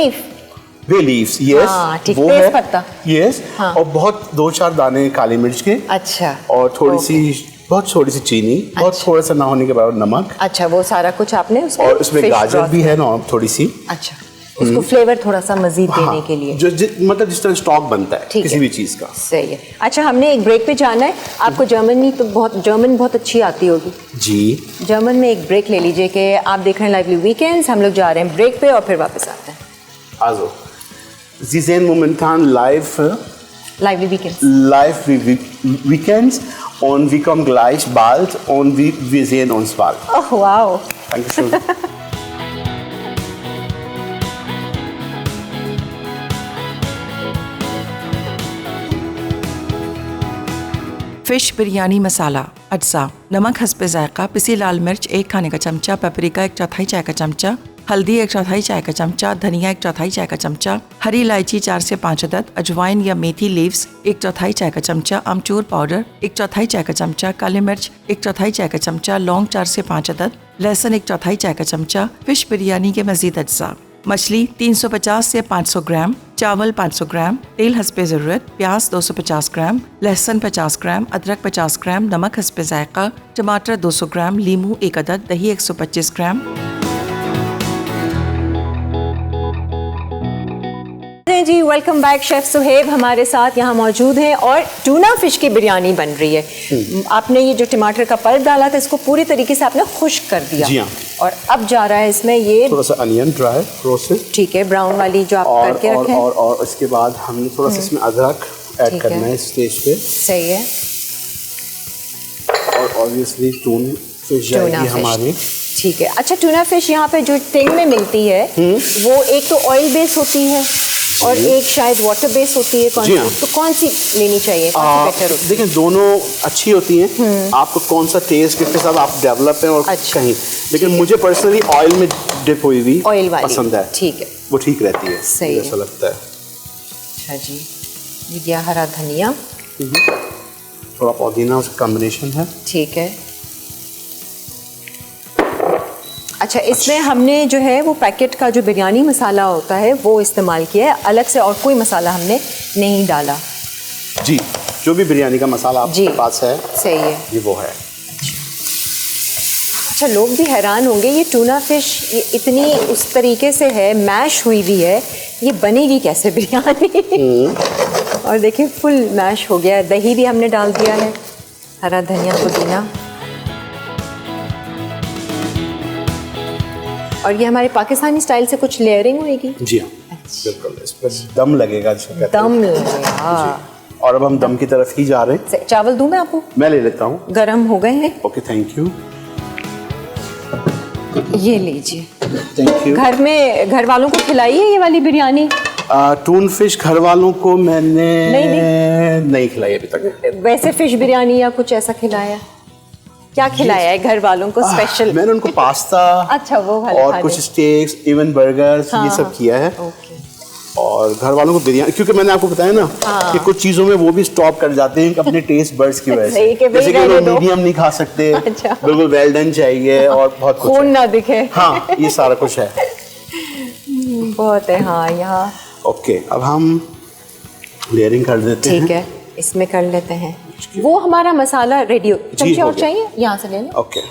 लीव्स, यस, वो है पत्ता, यस। और बहुत 2-4 दाने काली मिर्च के। अच्छा। और बहुत थोड़ी सी चीनी, बहुत थोड़ा सा ना होने के बाद नमक। अच्छा, वो सारा कुछ आपने और उसमें गाजर भी है ना थोड़ी सी। अच्छा, उसको फ्लेवर थोड़ा सा मजीद देने के लिए, मतलब जिस तरह स्टॉक बनता है किसी भी चीज़ का। सही है। अच्छा, हमने एक ब्रेक पे जाना है। आपको जर्मन बहुत अच्छी आती होगी जी। जर्मन में एक ब्रेक ले लीजिए कि आप देख रहे हैं लाइवली वीकेंड्स, हम लोग जा रहे हैं ब्रेक पे और फिर वापस आते हैं। Also, Sie sehen momentan live Lively weekends. Live weekends und wir kommen gleich bald und wir sehen uns bald. Oh, wow. Dankeschön. Fish biryani masala अज्जा नमक हस्बे ज़ायक़ा, पिसी लाल मिर्च 1 खाने का चमचा, पेपरिका 1/4 चाय का चमचा, हल्दी 1/4 चाय का चमचा, धनिया 1/4 चाय का चमचा, हरी इलायची 4 से 5 अदद, अजवाइन या मेथी लीव्स 1/4 चाय का चमचा, अमचूर पाउडर 1/4 चाय का चमचा, काली मिर्च 1/4 चाय का चमचा, लौंग 4 से 5 अदद, लहसुन 1/4 चाय का चमचा। फ़िश बिरयानी के मज़ीद अज्जा: मछली 350 से 500 ग्राम, चावल 500 ग्राम, तेल हस्बे ज़रूरत, प्याज 250 ग्राम, लहसुन 50 ग्राम, अदरक 50 ग्राम, नमक हस्बे ज़ायक़ा, टमाटर 200 ग्राम, लीमू 1 अदद, दही 125 ग्राम। जी वेलकम बैक। शेफ सुहेब हमारे साथ यहाँ मौजूद हैं और टूना फिश की बिरयानी बन रही है। आपने ये जो टमाटर का पल्प डाला था इसको पूरी तरीके से आपने खुश्क कर दिया। जी हाँ। और अब जा रहा है इसमें ये थोड़ा सा अनियन ड्राई रोस्टेड, ठीक है, ब्राउन वाली जो आप करके रखे हैं। और इसके बाद हमने थोड़ा सा इसमें अदरक ऐड करना है इस स्टेज पे। सही है। और ऑब्वियसली टून फिश जाएगी हमारी। ठीक है। अच्छा, टूना फिश यहाँ पे जो टिन में मिलती है वो एक तो ऑयल बेस होती है और एक शायद वाटर बेस होती है। तो कौन सी लेनी चाहिए, कौन सी बेटर होती है? देखिए दोनों अच्छी होती हैं। आपको कौन सा टेस्ट किसके साथ आप डेवलप है और कहीं, लेकिन मुझे पर्सनली ऑयल में डिप हुई हुई ऑयल वाली पसंद है। ठीक है, वो ठीक रहती है, सही ऐसा लगता है। अच्छा जी, ये गया हरा धनिया, थोड़ा पुदीना, उसका कॉम्बिनेशन है। ठीक है। अच्छा, इसमें हमने जो है वो पैकेट का जो बिरयानी मसाला होता है वो इस्तेमाल किया है, अलग से और कोई मसाला हमने नहीं डाला। जी, जो भी बिरयानी का मसाला आपके पास है, सही है, ये वो है। अच्छा, लोग भी हैरान होंगे ये टूना फिश ये इतनी उस तरीके से है, मैश हुई भी है, ये बनेगी कैसे बिरयानी? और देखिए फुल मैश हो गया है। दही भी हमने डाल दिया है, हरा धनिया, पुदीना। और ये हमारे पाकिस्तानी स्टाइल से कुछ लेयरिंग होगी। जी हाँ, बिल्कुल। इस पर दम लगेगा, दम लगेगा। और अब हम दम की तरफ ही जा रहे हैं। चावल दूं मैं आपको? मैं ले लेता हूँ, गरम हो गए हैं। Okay, thank you. ये लीजिए, थैंक यू। घर वालों को खिलाइए ये वाली बिरयानी। टून फिश घर वालों को मैंने नहीं खिलाई अभी तक। वैसे फिश बिरयानी या कुछ ऐसा खिलाया? क्या खिलाया है घर वालों को स्पेशल? मैंने उनको पास्ता, अच्छा, वो वाले और कुछ स्टेक्स, इवन बर्गर्स, ये सब किया है। और घर वालों को बिरयानी, क्योंकि मैंने आपको बताया ना कि कुछ चीजों में वो भी स्टॉप कर जाते हैं अपने टेस्ट बर्ड्स की वजह से। जैसे कि वो मीडियम नहीं खा सकते, बिल्कुल वेल डन चाहिए और बहुत कुछ खून ना दिखे। हाँ, ये सारा कुछ है। बहुत है। हाँ, यहाँ ओके, अब हम लेयरिंग कर देते हैं। ठीक है, इसमें कर लेते हैं। वो हमारा मसाला रेडी हो, चमचे और चाहिए, यहाँ से ले लें। ओके,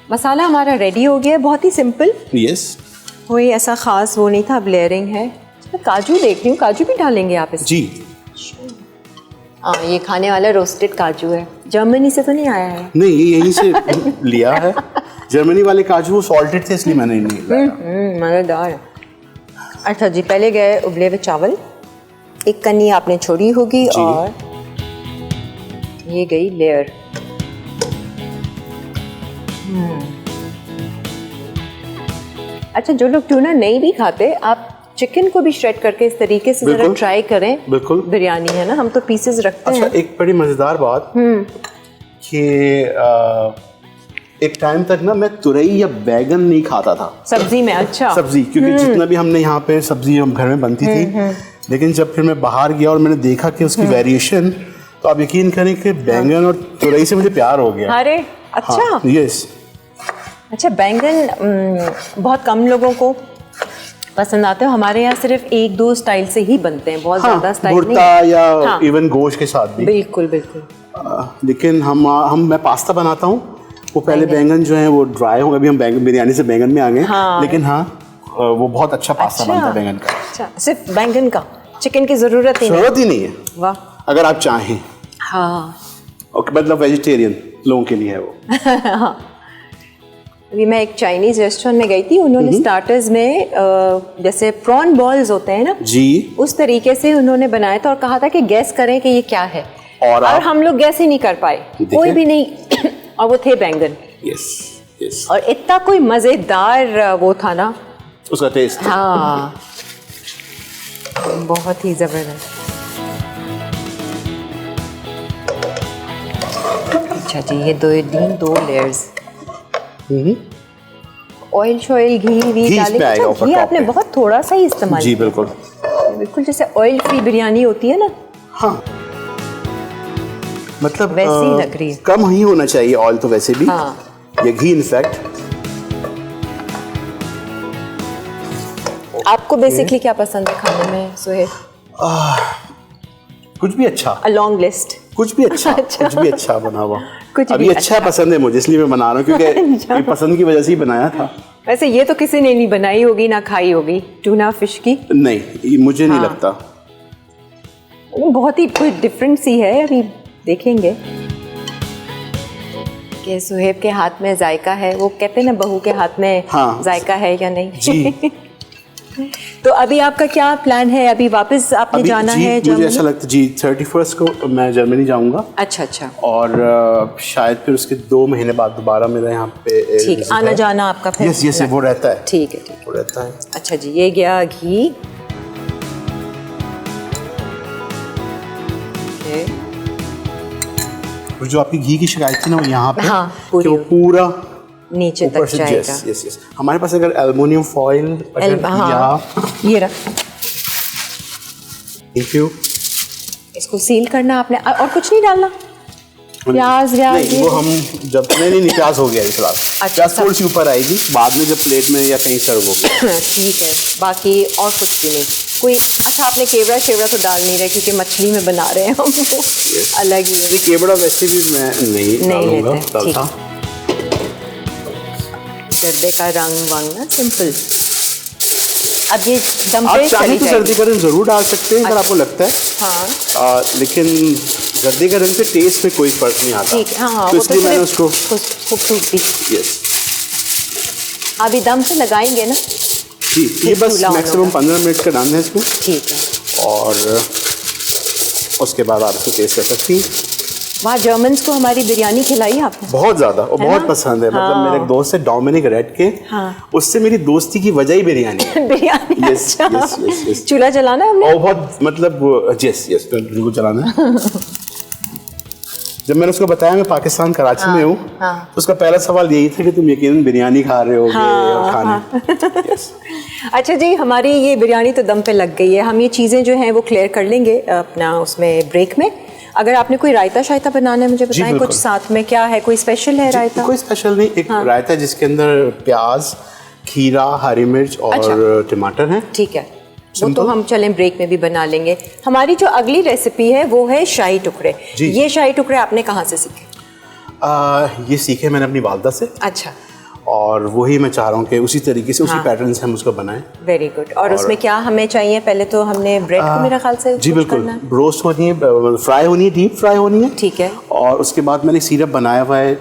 मसाला हमारा रेडी हो गया है, बहुत ही सिंपल। यस, कोई ऐसा खास वो नहीं था। अब लेयरिंग है। काजू देख रही हूँ, काजू भी डालेंगे आप इसमें? जी हाँ, ये खाने वाला रोस्टेड काजू है, जर्मनी से तो नहीं आया है? नहीं, ये यहीं से लिया है। जर्मनी वाले काजू सॉल्टेड थे, इसलिए मैंने नहीं लाया। मज़ेदार। अच्छा जी, पहले गए उबले हुए चावल, एक कन्नी आपने छोड़ी होगी, और ये गई लेयर। अच्छा, जो लोग टूना नहीं भी खाते, आप चिकन को भी श्रेड करके इस तरीके से जरा ट्राई करें। बिल्कुल, बिरयानी है ना, हम तो पीसेस रखते हैं। अच्छा, एक बड़ी मजेदार बात कि एक टाइम तक ना मैं तुरई या बैगन नहीं खाता था सब्जी में। अच्छा, सब्जी, क्योंकि जितना भी हमने यहाँ पे सब्जी हम घर में बनती थी, लेकिन जब फिर मैं बाहर गया और मैंने देखा कि उसकी वेरिएशन, तो आप यकीन करें कि बैंगन और तुरई से मुझे प्यार हो गया। अरे अच्छा, यस। अच्छा, बैंगन बहुत कम लोगों को पसंद आते हैं। हमारे यहाँ सिर्फ 1-2 स्टाइल से ही बनते हैं, बहुत ज़्यादा स्टाइल नहीं। भुर्ता या इवन गोश्त के साथ भी। बिल्कुल बिल्कुल। लेकिन मैं पास्ता बनाता हूँ, वो पहले बैंगन जो है वो ड्राई होंगे। अभी हम बैंगन बिरयानी से बैंगन में आ गए। हाँ। लेकिन हाँ, वो बहुत अच्छा पास्ता बनता है बैंगन का। अच्छा, सिर्फ बैंगन का, चिकन की ज़रूरत ही नहीं है। वाह, अगर आप चाहें। हाँ, ओके, मतलब वेजिटेरियन लोगों के लिए है वो। हाँ। अभी मैं एक चाइनीज रेस्टोरेंट में गई थी, उन्होंने स्टार्टर्स में जैसे प्रॉन बॉल्स होते हैं ना जी, उस तरीके से उन्होंने बनाया था और कहा था कि गैस करें कि ये क्या है, और हम लोग गैस ही नहीं कर पाए, कोई भी नहीं और वो थे बैंगन। यस यस, और इतना कोई मज़ेदार वो था ना उसका टेस्ट। हाँ, बहुत ही ज़बरदस्त। अच्छा जी, ये दो लेयर्स, ऑयल शॉयल घी डालेंगे। अच्छा, घी आपने बहुत थोड़ा सा ही इस्तेमाल जी किया। बिल्कुल बिल्कुल जैसे ऑयल फ्री बिरयानी होती है ना, हाँ, मतलब वैसी ही लग रही है। कम ही होना चाहिए ऑयल तो वैसे भी, हाँ। ये घी इनफैक्ट। आपको बेसिकली क्या पसंद है खाने में सुहेब? कुछ भी अच्छा, अ लॉन्ग लिस्ट। कुछ भी अच्छा, कुछ भी अच्छा बना हुआ। कुछ अभी भी अच्छा पसंद है मुझे, इसलिए मैं बना रहा हूँ, क्योंकि ये पसंद की वजह से ही बनाया था। वैसे ये तो किसी ने नहीं बनाई होगी ना खाई होगी, टूना फिश की। नहीं, ये मुझे नहीं लगता। बहुत ही कोई डिफरेंट सी है, अभी देखेंगे कि सुहेब के हाथ में जायका है। वो कहते हैं ना बहू के हाथ में हाँ। जायका है या नहीं जी। तो अभी आपका क्या प्लान है? अभी वापस आपने अभी जाना जी, है मुझे जर्मनी? ऐसा लगता है जी 31 को मैं जर्मनी जाऊंगा, अच्छा अच्छा, और शायद फिर उसके 2 महीने बाद दोबारा मेरा यहाँ पे ठीक, visit आना है। जाना आपका फिर? यस यस, वो रहता है, ठीक है ठीक है। वो रहता है। अच्छा जी, ये गया घी। ओके, और जो आपकी घी की शिकायत थी ना, वो यहाँ पे हाँ, कि वो पूरा नीचे ऊपर तक से, जाएगा। Yes yes yes. हमारे पास अगर एल्युमिनियम फॉइल ये रख, थैंक यू, इसको सील करना आपने, और कुछ नहीं डालना? प्याज नहीं, वो हम जब नहीं प्याज हो गया फिलहाल। अच्छा, प्याज थोड़ी सी ऊपर आएगी बाद में, जब प्लेट में या कहीं सर्व होगी। ठीक है, बाकी और कुछ भी नहीं कोई। अच्छा, आपने केवड़ा शेवड़ा तो डाल नहीं रहे क्योंकि मछली में बना रहे हैं हम, वो अलग ही है। ये केवड़ा वैसे भी मैं नहीं डालूंगा, लेते, ठीक। जर्दे का रंग वंग ना, सिंपल। अब ये दम आप पे चाहें चली तो जाएगी। जर्दी का रंग जरूर डाल सकते हैं अगर आपको लगता है, हाँ लेकिन जर्दी का रंग से टेस्ट में कोई फर्क नहीं आता। ठीक है, हाँ, तो इसलिए मैंने उसको खूबसूरती। यस अभी दम से लगाएंगे ना? जी, ये बस चूल्हा ऑन मैक्सिमम होगा। 15 मिनट का डालना है इसमें, ठीक है। और उसके बाद आप इसको टेस्ट कर सकती हैं। वहाँ जर्मन्स को हमारी बिरयानी खिलाई आपने? बहुत ज़्यादा, और बहुत पसंद है। मतलब मेरे एक दोस्त है डोमिनिक रेड के, उससे मेरी दोस्ती की वजह ही बिरयानी है। Biryani, yes yes yes yes. चूल्हा जलाना है हमने? और बहुत मतलब यस यस, बिल्कुल चलाना है। जब मैंने उसको बताया मैं पाकिस्तान कराची में हूँ, तो उसका पहला सवाल यही था कि तुम यकीनन बिरयानी खा रहे होगे और खाने। यस। अच्छा जी, हमारी ये बिरयानी तो दम पे लग गई है। हम ये चीज़ें जो हैं वो क्लियर कर लेंगे अपना उसमें ब्रेक में। अगर आपने कोई रायता शायता बनाना है मुझे बताएं, कुछ साथ में क्या है, कोई स्पेशल है रायता? कोई स्पेशल नहीं, एक रायता जिसके अंदर प्याज, खीरा, हरी मिर्च और टमाटर है। ठीक है, वो तो हम चलें ब्रेक में भी बना लेंगे। हमारी जो अगली रेसिपी है वो है शाही टुकड़े। ये शाही टुकड़े आपने कहाँ से सीखे? ये सीखे मैंने अपनी वालदा से। अच्छा, और वही मैं चाह रहा हूँ कि उसी तरीके से, उसी पैटर्न से हम उसको बनाएं। Very good. और उसमें क्या हमें चाहिए? पहले तो हमने ब्रेड को मेरे ख्याल से जी बिल्कुल, रोस्ट होनी है, फ्राई होनी है, डीप फ्राई होनी है। ठीक है। और उसके बाद मैंने सिरप बनाया हुआ है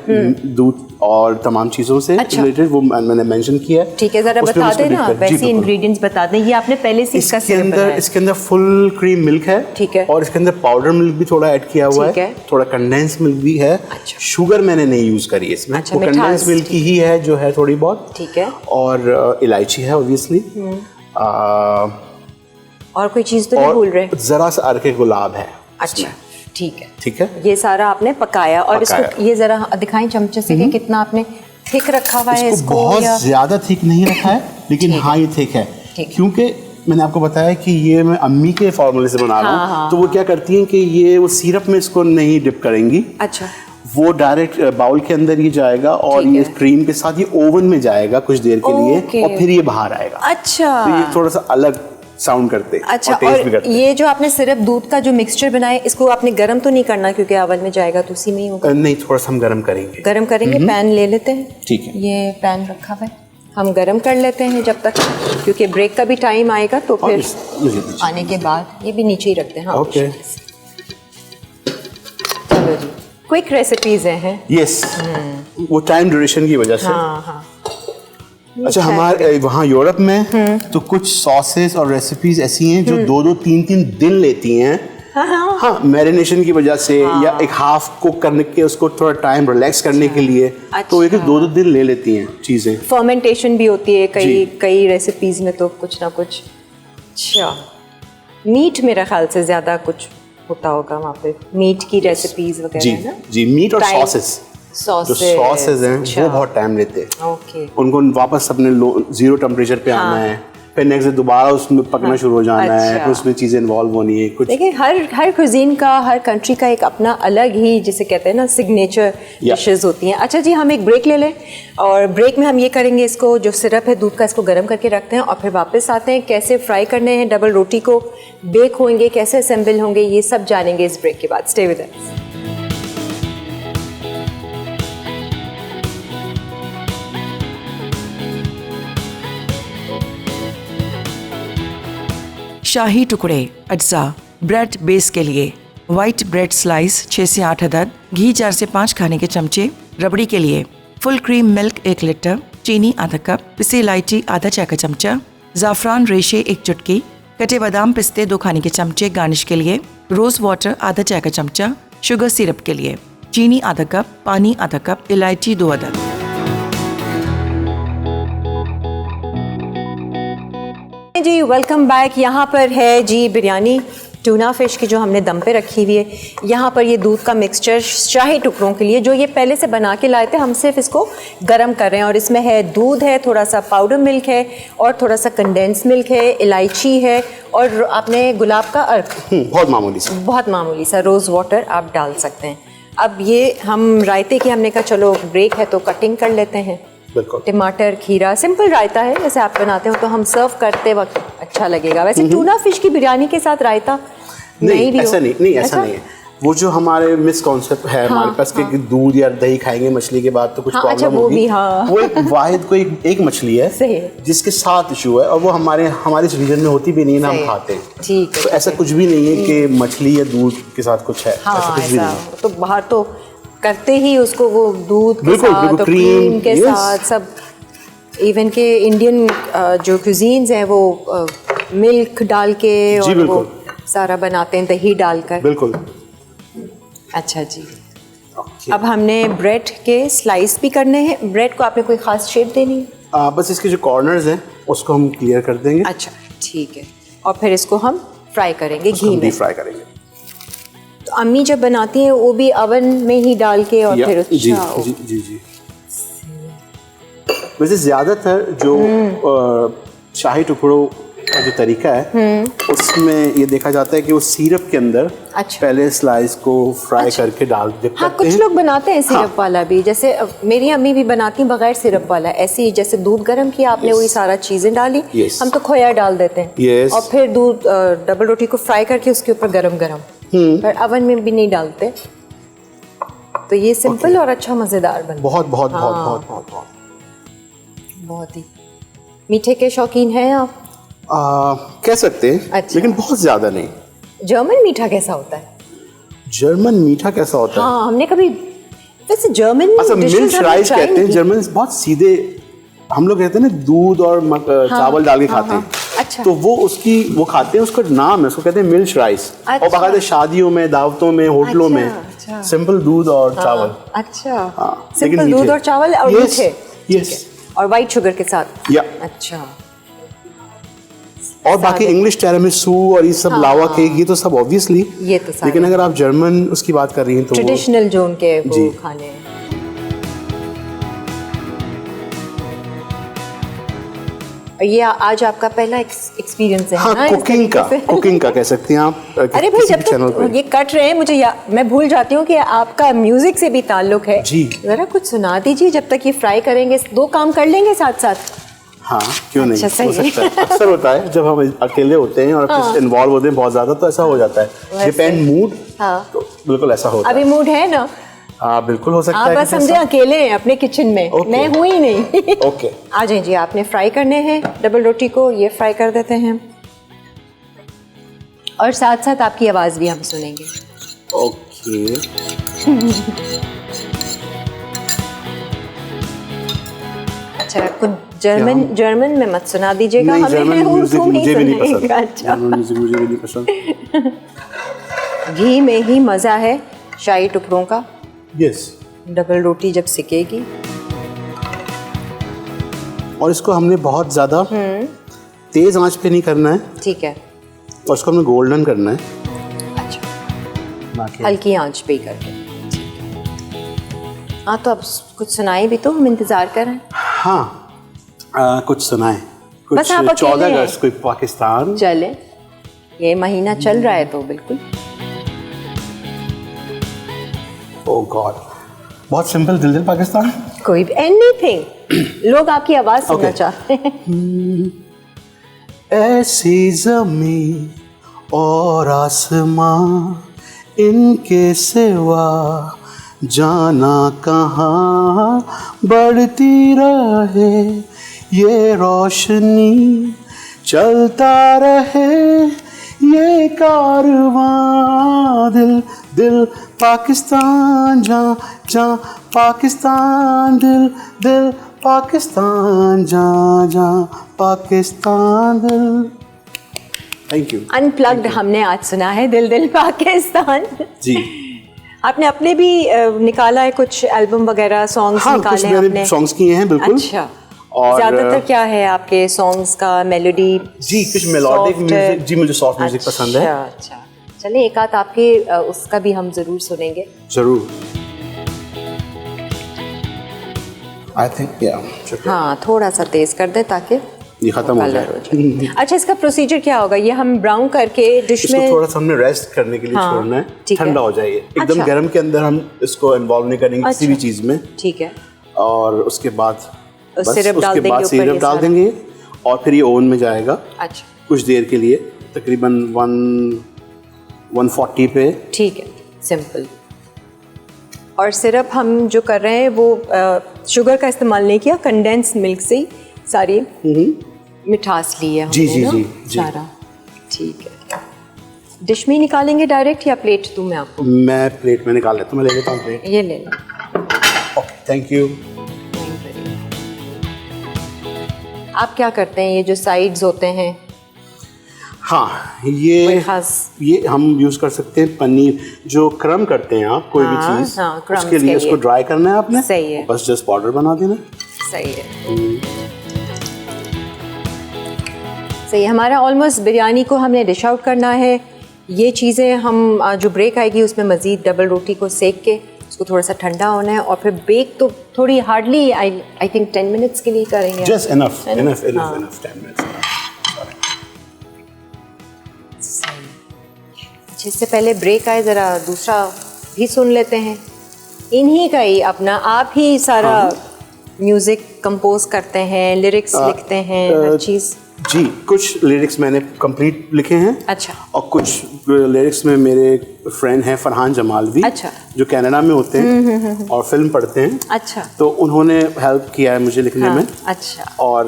दूध और तमाम चीज़ों से रिलेटेड, वो मैंने मेंशन किया है। ठीक है, जरा बता दें ना, वैसे इंग्रेडिएंट्स बता दें। ये आपने पहले से इसका सिरप बनाया है? इसके अंदर फुल क्रीम मिल्क है। ठीक है। और इसके अंदर पाउडर मिल्क भी थोड़ा ऐड किया हुआ है, थोड़ा कंडेंस मिल्क भी है। अच्छा। शुगर मैंने नहीं यूज करी है इसमें, वो कंडेंस मिल्क की ही है जो है थोड़ी बहुत। ठीक है। और इलायची है ऑब्वियसली, और कोई चीज़ तो नहीं भूल रहे? जरा सा अर्के गुलाब है। अच्छा, ठीक है। ठीक है, ये सारा आपने पकाया। और इसको ये जरा दिखाएं चमचे से कि कितना आपने थिक रखा हुआ है इसको? बहुत ज्यादा थिक नहीं रखा है, लेकिन हाँ ये थिक है, क्योंकि मैंने आपको बताया कि ये मैं अम्मी के फॉर्मूले से बना रहा हूँ। तो वो क्या करती हैं कि ये वो सिरप में इसको नहीं डिप करेंगी। अच्छा, वो डायरेक्ट बाउल के अंदर ही जाएगा और ये क्रीम के साथ ये ओवन में जाएगा कुछ देर के लिए, और फिर ये बाहर आएगा। अच्छा, तो ये थोड़ा सा अलग साउंड करते हैं। अच्छा, और टेस्ट भी करते हैं। ये जो आपने सिर्फ दूध का जो मिक्सचर बनाया, इसको आपने गरम तो नहीं करना क्योंकि ओवन में जाएगा तो उसी में ही होगा? नहीं, थोड़ा सा हम गरम करेंगे। गरम करेंगे, पैन ले लेते हैं। ठीक है, ये पैन रखा हुआ है, हम गरम कर लेते हैं जब तक, क्योंकि ब्रेक का भी टाइम आएगा तो फिर आने के बाद ये भी नीचे ही रखते हैं। हाँ, ओके, चलो जी, क्विक रेसिपीज हैं। यस, वो टाइम ड्यूरेशन की वजह से। हाँ हाँ, अच्छा, हमारे वहाँ यूरोप में तो कुछ सॉसेस और रेसिपीज ऐसी हैं जो 2-3 दिन लेती हैं। हाँ, मैरिनेशन की वजह से या एक हाफ कुक करने के उसको थोड़ा टाइम रिलैक्स करने के लिए, तो एक 2-2 दिन ले लेती हैं चीज़ें। फर्मेंटेशन भी होती है कई रेसिपीज में तो कुछ ना कुछ। अच्छा, मीट मेरा ख्याल से ज़्यादा कुछ होता होगा वहाँ पे, मीट की रेसिपीज वगैरह है ना? जी, मीट और सॉसेस। जो सॉसेस हैं वो बहुत टाइम लेते हैं। ओके। उनको वापस अपने 0 टेम्परेचर पे आना है, फिर नेक्स्ट डे दोबारा उसमें पकना शुरू हो जाना है, फिर उसमें चीज़ें इन्वॉल्व होनी है कुछ। देखिए, हर कुजीन का, हर कंट्री का एक अपना अलग ही, जिसे कहते हैं ना, सिग्नेचर डिशेस होती हैं। अच्छा जी, हम एक ब्रेक ले लें और ब्रेक में हम ये करेंगे, इसको जो सिरप है दूध का, इसको गर्म करके रखते हैं और फिर वापस आते हैं। कैसे फ्राई करने हैं डबल रोटी को, बेक होंगे, कैसे असेंबल होंगे, ये सब जानेंगे इस ब्रेक के बाद। स्टे विद अस। शाही टुकड़े अज्जा ब्रेड बेस के लिए वाइट ब्रेड स्लाइस 6 से 8 अदद, घी 4 से 5 खाने के चमचे। रबड़ी के लिए फुल क्रीम मिल्क 1 लीटर, चीनी आधा कप, पिसी इलायची आधा चाय का चमचा, ज़ाफ़रान रेशे 1 चुटकी, कटे बादाम पिस्ते 2 खाने के चमचे। गार्निश के लिए रोज़ वाटर आधा चाय का चमचा। शुगर सिरप के लिए चीनी आधा कप, पानी आधा कप, इलायची 2 अदद। जी वेलकम बैक। यहाँ पर है जी बिरयानी टूना फिश की जो हमने दम पे रखी हुई है। यहाँ पर ये दूध का मिक्सचर शाही टुकड़ों के लिए जो ये पहले से बना के लाए थे, हम सिर्फ इसको गरम कर रहे हैं। और इसमें है दूध है, थोड़ा सा पाउडर मिल्क है और थोड़ा सा कंडेंस मिल्क है, इलायची है और आपने गुलाब का अर्क, बहुत मामूली सा रोज़ वाटर आप डाल सकते हैं। अब ये हम रायते की, हमने कहा चलो ब्रेक है तो कटिंग कर लेते हैं। टमाटर, खीरा, सिंपल रायता है जैसे आप बनाते हो, तो हम सर्व करते वक्त अच्छा लगेगा। वैसे टूना फिश की बिरयानी के साथ रायता नहीं, ऐसा नहीं है। वो जो हमारे मिसकॉन्सेप्ट है हमारे पास कि दूध या दही खाएंगे मछली के बाद तो कुछ प्रॉब्लम होगी। वो एक वाहिद कोई एक मछली है जिसके साथ इशू है और वो हमारे इस रीजन में होती भी नहीं है ना, हम खाते हैं। ठीक है, तो ऐसा कुछ भी नहीं है कि मछली या दूध के साथ कुछ है, ऐसा कुछ भी नहीं। तो बाहर तो करते ही उसको वो दूध के साथ और क्रीम के साथ सब, इवन के इंडियन जो क्यूजीन्स हैं वो मिल्क डाल के और वो सारा बनाते हैं दही डालकर। बिल्कुल। अच्छा जी, अब हमने ब्रेड के स्लाइस भी करने हैं। ब्रेड को आपने कोई ख़ास शेप देनी है? बस इसके जो कॉर्नर्स हैं उसको हम क्लियर कर देंगे। अच्छा ठीक है, और फिर इसको हम फ्राई करेंगे घी में। फ्राई करेंगे। तो अम्मी जब बनाती हैं वो भी अवन में ही डाल के और फिर जी। वैसे ज़्यादातर जो शाही टुकड़ों का जो तरीका है उसमें ये देखा जाता है कि वो सिरप के अंदर पहले स्लाइस को फ्राई करके डाल देते हैं। हाँ, कुछ लोग बनाते हैं सिरप वाला भी, जैसे मेरी अम्मी भी बनाती हैं बगैर सिरप वाला। ऐसे ही जैसे दूध गर्म किया आपने, वही सारा चीज़ें डाली, हम तो खोया डाल देते हैं और फिर दूध डबल रोटी को फ्राई करके उसके ऊपर गरम पर अवन में भी नहीं डालते। तो ये सिंपल और अच्छा मज़ेदार बना। बहुत ही। मीठे के शौकीन हैं आप? कह सकते हैं, लेकिन बहुत ज़्यादा नहीं। जर्मन मीठा कैसा होता है? जर्मन मीठा कैसा होता है? हाँ, हमने कभी वैसे जर्मन मिल्क राइस कहते हैं जर्मन, बहुत सीधे हम लोग कहते हैं ना दूध और चावल डाल के खाते हैं। अच्छा। तो वो खाते हैं, उसका नाम है, उसको कहते हैं मिल्क राइस। और बाकायदा शादियों में, दावतों में, होटलों में सिंपल दूध और चावल। अच्छा, सिंपल दूध और चावल और मीठे। यस। और वाइट शुगर के साथ। या। अच्छा। और बाकी इंग्लिश टिरामिसू और ये सब लावा केक, ये तो सब ऑब्वियसली, ये तो सारे। लेकिन अगर आप जर्मन उसकी बात कर रही हैं तो ट्रेडिशनल जो उनके वो खाने हैं। ये आज आपका पहला एक्सपीरियंस है? हाँ, कुकिंग का कह सकती हैं आप। अरे भाई, जब तक ये कट रहे हैं मुझे मैं भूल जाती हूँ कि आपका म्यूजिक से भी ताल्लुक है जी। जरा कुछ सुना दीजिए जब तक ये फ्राई करेंगे। 2 काम कर लेंगे साथ साथ। हाँ, क्यों नहीं, हो सकता है। अक्सर होता है जब हम अकेले होते हैं और इन्वॉल्व होते हैं बहुत ज्यादा, तो ऐसा हो जाता है। Depend mood. हाँ, तो बिल्कुल ऐसा होता है। अभी मूड है ना? हाँ, बिल्कुल हो सकता है। आप बस समझे अकेले हैं अपने किचन में। मैं हूँ ही नहीं। ओके, आ जाइए जी। आपने फ्राई करने हैं डबल रोटी को, ये फ्राई कर देते हैं और साथ साथ आपकी आवाज़ भी हम सुनेंगे। ओके। अच्छा, कुछ जर्मन में मत सुना दीजिएगा नहीं, हमें, जर्मन म्यूजिक उर्दू में मुझे भी नहीं पसंद। सुनाइएगा। अच्छा, जर्मन म्यूजिक मुझे भी नहीं पसंद। घी में ही मज़ा है शाही टुकड़ों का। यस। डबल रोटी जब सिकेगी, और इसको हमने बहुत ज़्यादा तेज़ आंच पे नहीं करना है, ठीक है। और इसको हमने गोल्डन करना है। अच्छा, ना कि- हल्की आंच पे ही करके। हाँ, तो अब कुछ सुनाए भी तो, हम इंतज़ार कर रहे हैं। हाँ, कुछ सुनाए, कुछ बस आप अकेले 14 हैं। अगस्त कोई पाकिस्तान। चले, ये महीना चल रहा है तो बिल्कुल। ओह गॉड, बहुत सिंपल, दिल दिल पाकिस्तान। कोई भी एनीथिंग, लोग आपकी आवाज़ सुनना Okay. चाहते हैं। ऐसी ज़मीं और आसमां, इनके सिवा जाना कहाँ, बढ़ती रहे ये रोशनी, चलता रहे ये कारवां, दिल दिल पाकिस्तान, जा जा पाकिस्तान, दिल दिल पाकिस्तान, जा जा पाकिस्तान, दिल। Thank you. अनप्लग्ड हमने आज सुना है, दिल दिल पाकिस्तान। जी आपने अपने भी निकाला है कुछ एल्बम वगैरह, सॉन्ग्स हाँ, कुछ निकाले हैं मैंने आपने? सॉन्ग्स किए हैं बिल्कुल। अच्छा, और ज्यादातर क्या है आपके सॉन्ग्स का मेलोडी? जी, कुछ मेलोडिक म्यूजिक, जी मुझे सॉफ्ट म्यूजिक पसंद है। अच्छा, चलिए एक आध आपके उसका भी हम जरूर सुनेंगे। जरूर। आई थिंक या हाँ, थोड़ा सा तेज कर दें ताकि ये खत्म हो कलर हो जाए। जाए। अच्छा, इसका प्रोसीजर क्या होगा? ये हम ब्राउन करके डिश इसको में थोड़ा सा हमने रेस्ट करने के लिए हाँ, छोड़ना है, ठीक है। ठंडा हो जाए। एकदम अच्छा। गर्म के अंदर हम इसको इन्वॉल्व नहीं करेंगे किसी भी अच्छा। चीज़ में। ठीक है। और उसके बाद बस सिरप डाल उसके देंगे बाद ऊपर सिरप ये डाल सारा। देंगे, और फिर ये ओवन में जाएगा अच्छा, कुछ देर के लिए, तकरीबन 140 पे। ठीक है, सिंपल। और सिरप हम जो कर रहे हैं वो शुगर का इस्तेमाल नहीं किया, कंडेंस मिल्क से ही सारी मिठास ली है जी, हमने जी, ना, जी, जी। सारा। ठीक है, डिश में निकालेंगे डायरेक्ट या प्लेट दूँ मैं आपको? मैं प्लेट में निकाल लेता हूँ, मैं ले लेता हूँ प्लेट। ये ले लो। Okay, thank you. आप क्या करते हैं, ये जो साइड्स होते हैं हाँ, कोई ये खास? ये हम यूज़ कर सकते हैं पनीर, जो क्रम करते हैं आप कोई भी हाँ, चीज़, हाँ, crumbs उसके लिए के उसको लिए। ड्राई करना है आपने, सही है। बस जस्ट पाउडर बना देना। सही है, सही है। हमारा ऑलमोस्ट बिरयानी को हमने डिश आउट करना है। ये चीज़ें हम जो ब्रेक आएगी उसमें मज़ीद डबल रोटी को सेक के उसको थोड़ा सा ठंडा होना है, और फिर बेक तो थोड़ी हार्डली आई थिंक 10 मिनट्स के लिए करेंगे। जस्ट इनफ, है ना? इनफ, इनफ, हाँ। Enough, 10 minutes. इससे पहले ब्रेक आए, ज़रा दूसरा भी सुन लेते हैं। इन्हीं का ही अपना, आप ही सारा म्यूज़िक कंपोज करते हैं, लिरिक्स लिखते हैं, हर चीज़? जी, कुछ लिरिक्स मैंने कंप्लीट लिखे हैं। अच्छा। और कुछ लिरिक्स में मेरे फ्रेंड हैं फरहान जमालवी, अच्छा। जो कनाडा में होते हैं और फिल्म पढ़ते हैं। अच्छा। तो उन्होंने हेल्प किया है मुझे लिखने हाँ, में। अच्छा। और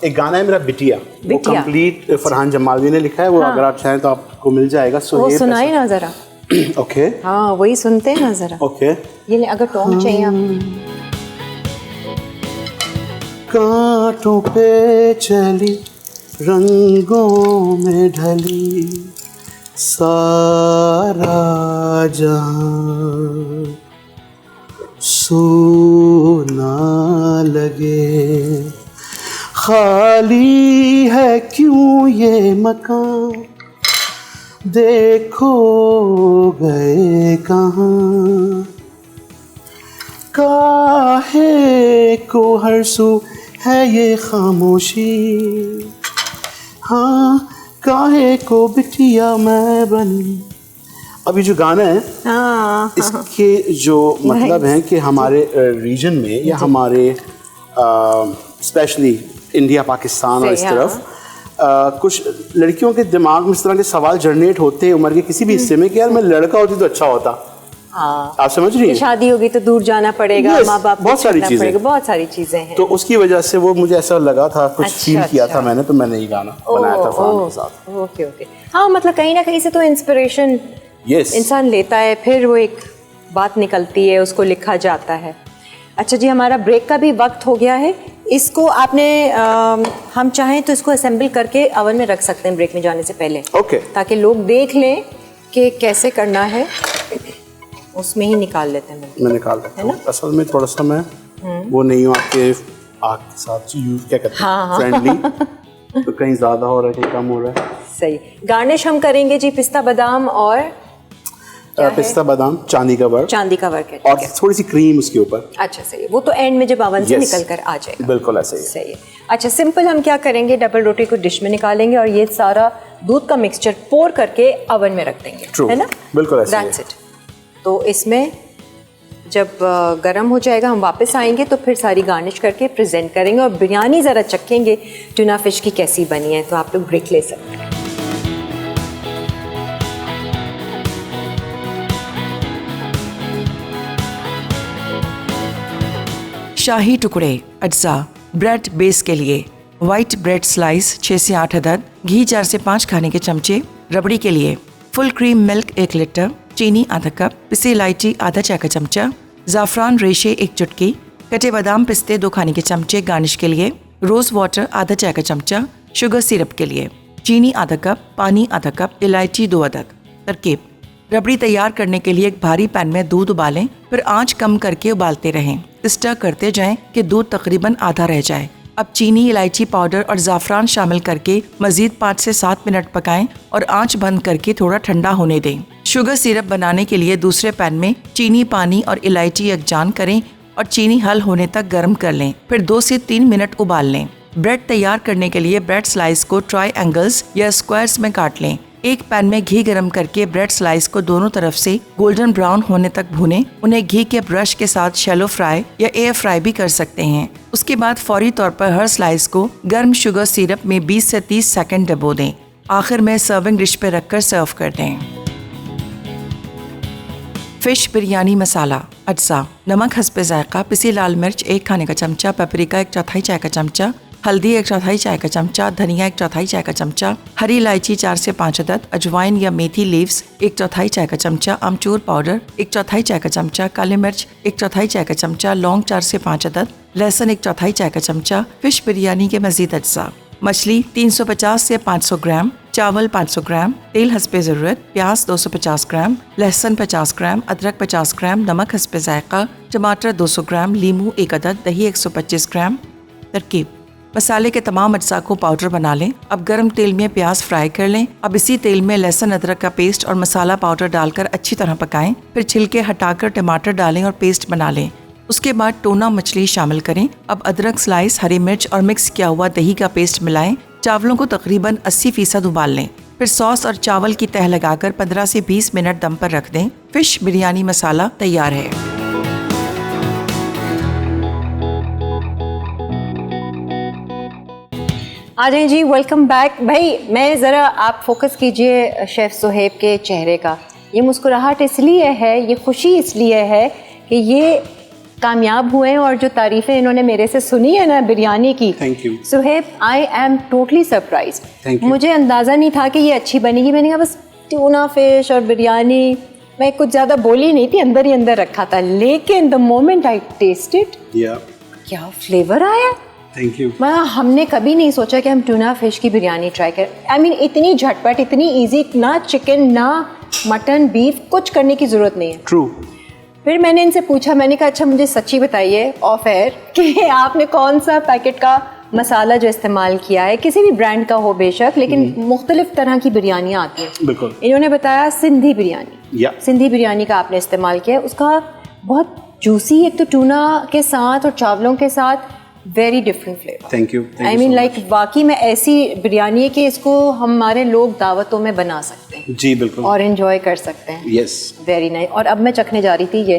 एक गाना है मेरा बिटिया, वो बिटिया। कंप्लीट फरहान जमालवी ने लिखा है। वो अगर आप चाहें तो आपको मिल जाएगा। वो सुनाए ना ज़रा। ओके, हाँ, वही सुनते हैं ना ज़रा। ओके। ये ले, अगर टोन चाहिए आप। कांटों पे चली, रंगों में ढली, सारा जहां सोना लगे, खाली है क्यों ये मकान, देखो गए कहाँ, काहे को हर सू है ये खामोशी, हाँ काहे को बिटिया मैं बनी। अभी जो गाना है, हाँ, इसके जो मतलब हैं कि हमारे रीजन में या हमारे स्पेशली इंडिया पाकिस्तान और इस सही, तरफ कुछ लड़कियों के दिमाग में इस तरह के सवाल जनरेट होते हैं उम्र के किसी भी हिस्से में कि यार मैं लड़का होती तो अच्छा होता। हाँ, आप समझ रही हैं? शादी होगी तो दूर जाना पड़ेगा, Yes, माँ बाप को बहुत सारी छोड़ना चीजें। पड़ेगा, बहुत सारी चीजें हैं। तो उसकी वजह से वो मुझे ऐसा लगा था, कुछ अच्छा, फील किया अच्छा। था मैंने, तो मैंने ये गाना बनाया था फरहान के साथ। Okay okay. हाँ, मतलब कहीं ना कहीं से तो इंस्पिरेशन यस, इंसान लेता है, फिर वो एक बात निकलती है, उसको लिखा जाता है। अच्छा जी, हमारा ब्रेक का भी वक्त हो गया है। इसको आपने हम चाहें तो इसको असेंबल करके ओवन में रख सकते हैं ब्रेक में जाने से पहले, ओके, ताकि लोग देख लें कि कैसे करना है। उसमें ही निकाल लेते हैं। मैं निकाल लेता हूँ। असल में थोड़ा सा मैं वो नहीं हूँ आपके आग के साथ यूज क्या कहते हैं फ्रेंडली, तो कहीं ज़्यादा हो रहा है कहीं कम हो रहा है। सही। गार्निश हम करेंगे जी पिस्ता बादाम और पिस्ता बादाम चांदी का वर्क है और थोड़ी सी क्रीम उसके ऊपर। अच्छा सही, वो तो एंड में जब ओवन से निकल कर आ जाएगा। बिल्कुल ऐसे ही। सही है। अच्छा सिंपल हम क्या करेंगे, डबल रोटी को डिश में निकालेंगे और ये सारा दूध का मिक्सचर पोर करके ओवन में रख देंगे, है ना? बिल्कुल ऐसे ही। That's it. तो इसमें जब गर्म हो जाएगा हम वापस आएंगे तो फिर सारी गार्निश करके प्रेजेंट करेंगे और बिरयानी ज़रा चखेंगे टूना फिश की कैसी बनी है। तो आप लोग ब्रेक ले सकते हैं। शाही टुकड़े अज्जा ब्रेड बेस के लिए वाइट ब्रेड स्लाइस 6 से 8 अदद, घी 4 से 5 खाने के चमचे। रबड़ी के लिए फुल क्रीम मिल्क 1 लीटर, चीनी आधा कप, पिसी इलायची आधा चाय का चमचा, ज़ाफ़रान रेशे 1 चुटकी, कटे बादाम पिस्ते 2 खाने के चमचे। गार्निश के लिए रोज़ वाटर आधा चाय का चमचा। शुगर सिरप के लिए चीनी आधा कप, पानी आधा कप, इलायची 2 अदद। तरकीब: रबड़ी तैयार करने के लिए एक भारी पैन में दूध उबालें, फिर आंच कम करके उबालते रहें। स्टर करते जाएं कि दूध तकरीबन आधा रह जाए। अब चीनी, इलायची पाउडर और ज़ाफ़रान शामिल करके मज़ीद 5 से 7 मिनट पकाएं और आंच बंद करके थोड़ा ठंडा होने दें। शुगर सिरप बनाने के लिए दूसरे पैन में चीनी, पानी और इलायची यकजान करें और चीनी हल होने तक गर्म कर लें, फिर 2 से 3 मिनट उबाल लें। ब्रेड तैयार करने के लिए ब्रेड स्लाइस को ट्रायंगल्स या स्क्वायर्स में काट लें। एक पैन में घी गरम करके ब्रेड स्लाइस को दोनों तरफ से गोल्डन ब्राउन होने तक भूनें। उन्हें घी के ब्रश के साथ शैलो फ्राई या एयर फ्राई भी कर सकते हैं। उसके बाद फौरी तौर पर हर स्लाइस को गर्म शुगर सिरप में 20 से 30 सेकंड डुबो दें। आखिर में सर्विंग डिश पर रखकर सर्व कर दें। फिश बिरयानी मसाला अज्जा नमक हस्बे जायका, पिसी लाल मिर्च 1 खाने का चमचा, पेपरिका 1/4 चाय का चमचा, हल्दी 1/4 चाय का चमचा, धनिया 1/4 चाय का चमचा, हरी इलायची 4 से 5 अदद, अजवाइन या मेथी लीव्स 1/4 चाय का चमचा, अमचूर पाउडर 1/4 चाय का चमचा, काली मिर्च 1/4 चाय का चमचा, लौंग 4 से 5 अदद, लहसुन 1/4 चाय का चमचा। फिश बिरयानी के मजीद अज्जा: मछली 350 से 500 ग्राम, चावल 500 ग्राम, तेल हस्बे ज़रूरत, प्याज 250 ग्राम, लहसुन 50 ग्राम, अदरक 50 ग्राम, नमक हस्बे जायका, टमाटर 200 ग्राम, लीमू 1 अदद, दही 125 ग्राम। तरकीब: मसाले के तमाम अज्जा को पाउडर बना लें। अब गर्म तेल में प्याज फ्राई कर लें। अब इसी तेल में लहसुन अदरक का पेस्ट और मसाला पाउडर डालकर अच्छी तरह पकाएं। फिर छिलके हटाकर टमाटर डालें और पेस्ट बना लें। उसके बाद टोना मछली शामिल करें। अब अदरक स्लाइस, हरी मिर्च और मिक्स किया हुआ दही का पेस्ट मिलाएं। चावलों को तकरीबन 80% उबाल लें। फिर सॉस और चावल की तह लगाकर 15 से 20 मिनट दम पर रख दें। फिश बिरयानी मसाला तैयार है। आ जाए जी, वेलकम बैक। भाई मैं ज़रा आप फोकस कीजिए शेफ़ सुहेब के चेहरे का। ये मुस्कुराहट इसलिए है, ये खुशी इसलिए है कि ये कामयाब हुए और जो तारीफ़ें इन्होंने मेरे से सुनी है ना बिरयानी की। Thank you Suhaib, I am totally surprise. Thank you. मुझे अंदाज़ा नहीं था कि ये अच्छी बनेगी। मैंने कहा बस ट्यूना फिश और बिरयानी, मैं कुछ ज़्यादा बोली नहीं थी, अंदर ही अंदर रखा था। लेकिन द मोमेंट आई टेस्टेड, क्या फ्लेवर आया। Thank you. हमने कभी नहीं सोचा कि हम ट्यूना फिश की बिरयानी ट्राई करें। आई मीन इतनी झटपट, इतनी इजी, ना चिकन ना मटन बीफ कुछ करने की ज़रूरत नहीं है। ट्रू। फिर मैंने इनसे पूछा, मैंने कहा अच्छा मुझे सच्ची बताइए ऑफ एयर कि आपने कौन सा पैकेट का मसाला जो इस्तेमाल किया है, किसी भी ब्रांड का हो बेशक, लेकिन मुख्तलिफ तरह की बिरयानियाँ आती हैं। बिल्कुल। इन्होंने बताया सिंधी बिरयानी, सिंधी बिरयानी का आपने इस्तेमाल किया। उसका बहुत जूसी, एक तो टूना के साथ और चावलों के साथ very different flavour. Thank you. I mean like वाकई में ऐसी बिरयानी है कि इसको हमारे लोग दावतों में बना सकते हैं। जी बिल्कुल। और एंजॉय कर सकते हैं। Yes, very nice. और अब मैं चखने जा रही थी ये।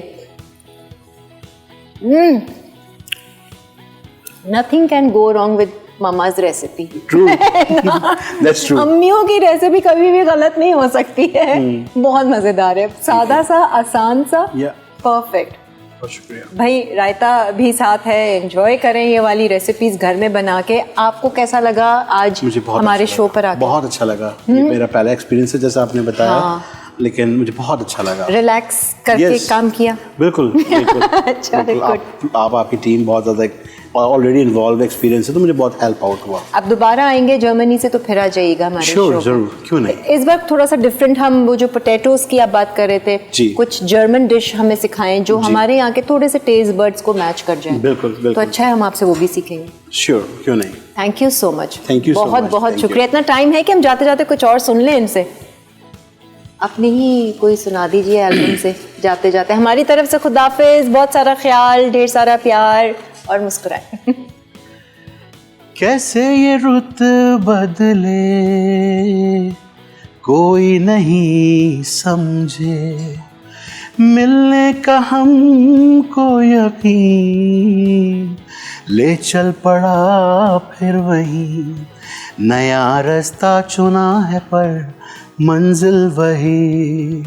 Nothing can go wrong with mama's recipe. True, that's true. अम्मियों की रेसिपी कभी भी गलत नहीं हो सकती है। बहुत मजेदार है, सादा सा, आसान सा, परफेक्ट। बहुत शुक्रिया भाई। रायता भी साथ है, एंजॉय करें ये वाली रेसिपीज घर में बना के। आपको कैसा लगा आज मुझे बहुत हमारे अच्छा शो पर आके? बहुत अच्छा लगा। ये मेरा पहला एक्सपीरियंस है जैसा आपने बताया, लेकिन मुझे बहुत अच्छा लगा। रिलैक्स करके काम किया। बिल्कुल बिल्कुल। अच्छा, बिल्कुल। आप आपकी टीम बहुत ज़्यादा ऑलरेडी इन्वॉल्व एक्सपीरियंस है, तो मुझे बहुत हेल्प आउट हुआ। आप दोबारा आएंगे जर्मनी से तो फिर आ जाइएगा हमारे श्योर, शो जरूर, क्यों नहीं। इस बार थोड़ा सा डिफरेंट, हम वो जो पोटैटोज की आप बात कर रहे थे, जी। कुछ जर्मन डिश हमें सिखाएं जो हमारे यहाँ के थोड़े से टेस्ट बर्ड्स को मैच कर जाए। बिल्कुल, बिल्कुल। तो अच्छा है, हम आपसे वो भी सीखेंगे। श्योर, क्यों नहीं। Thank you so much. Thank you so बहुत much. बहुत Thank शुक्रिया। इतना टाइम है कि हम जाते जाते कुछ और सुन लें इनसे। अपनी ही कोई सुना दीजिए एल्बम से जाते जाते। हमारी तरफ से खुदाफिज, बहुत सारा ख्याल, ढेर सारा प्यार और मुस्कुराए। कैसे ये रुत बदले कोई नहीं समझे, मिलने का हमको यकीन ले चल पड़ा फिर वही, नया रास्ता चुना है पर मंजिल वही,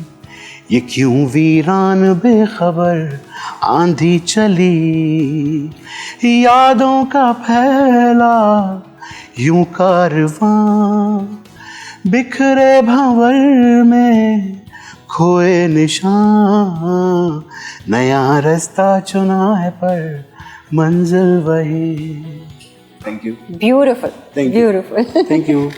ये क्यों वीरान बेखबर आंधी चली, यादों का फैला यूं कारवां, बिखरे भंवर में खोए निशान, नया रास्ता चुना है पर मंजिल वही। Thank you. Beautiful, Thank you. Beautiful. Thank you.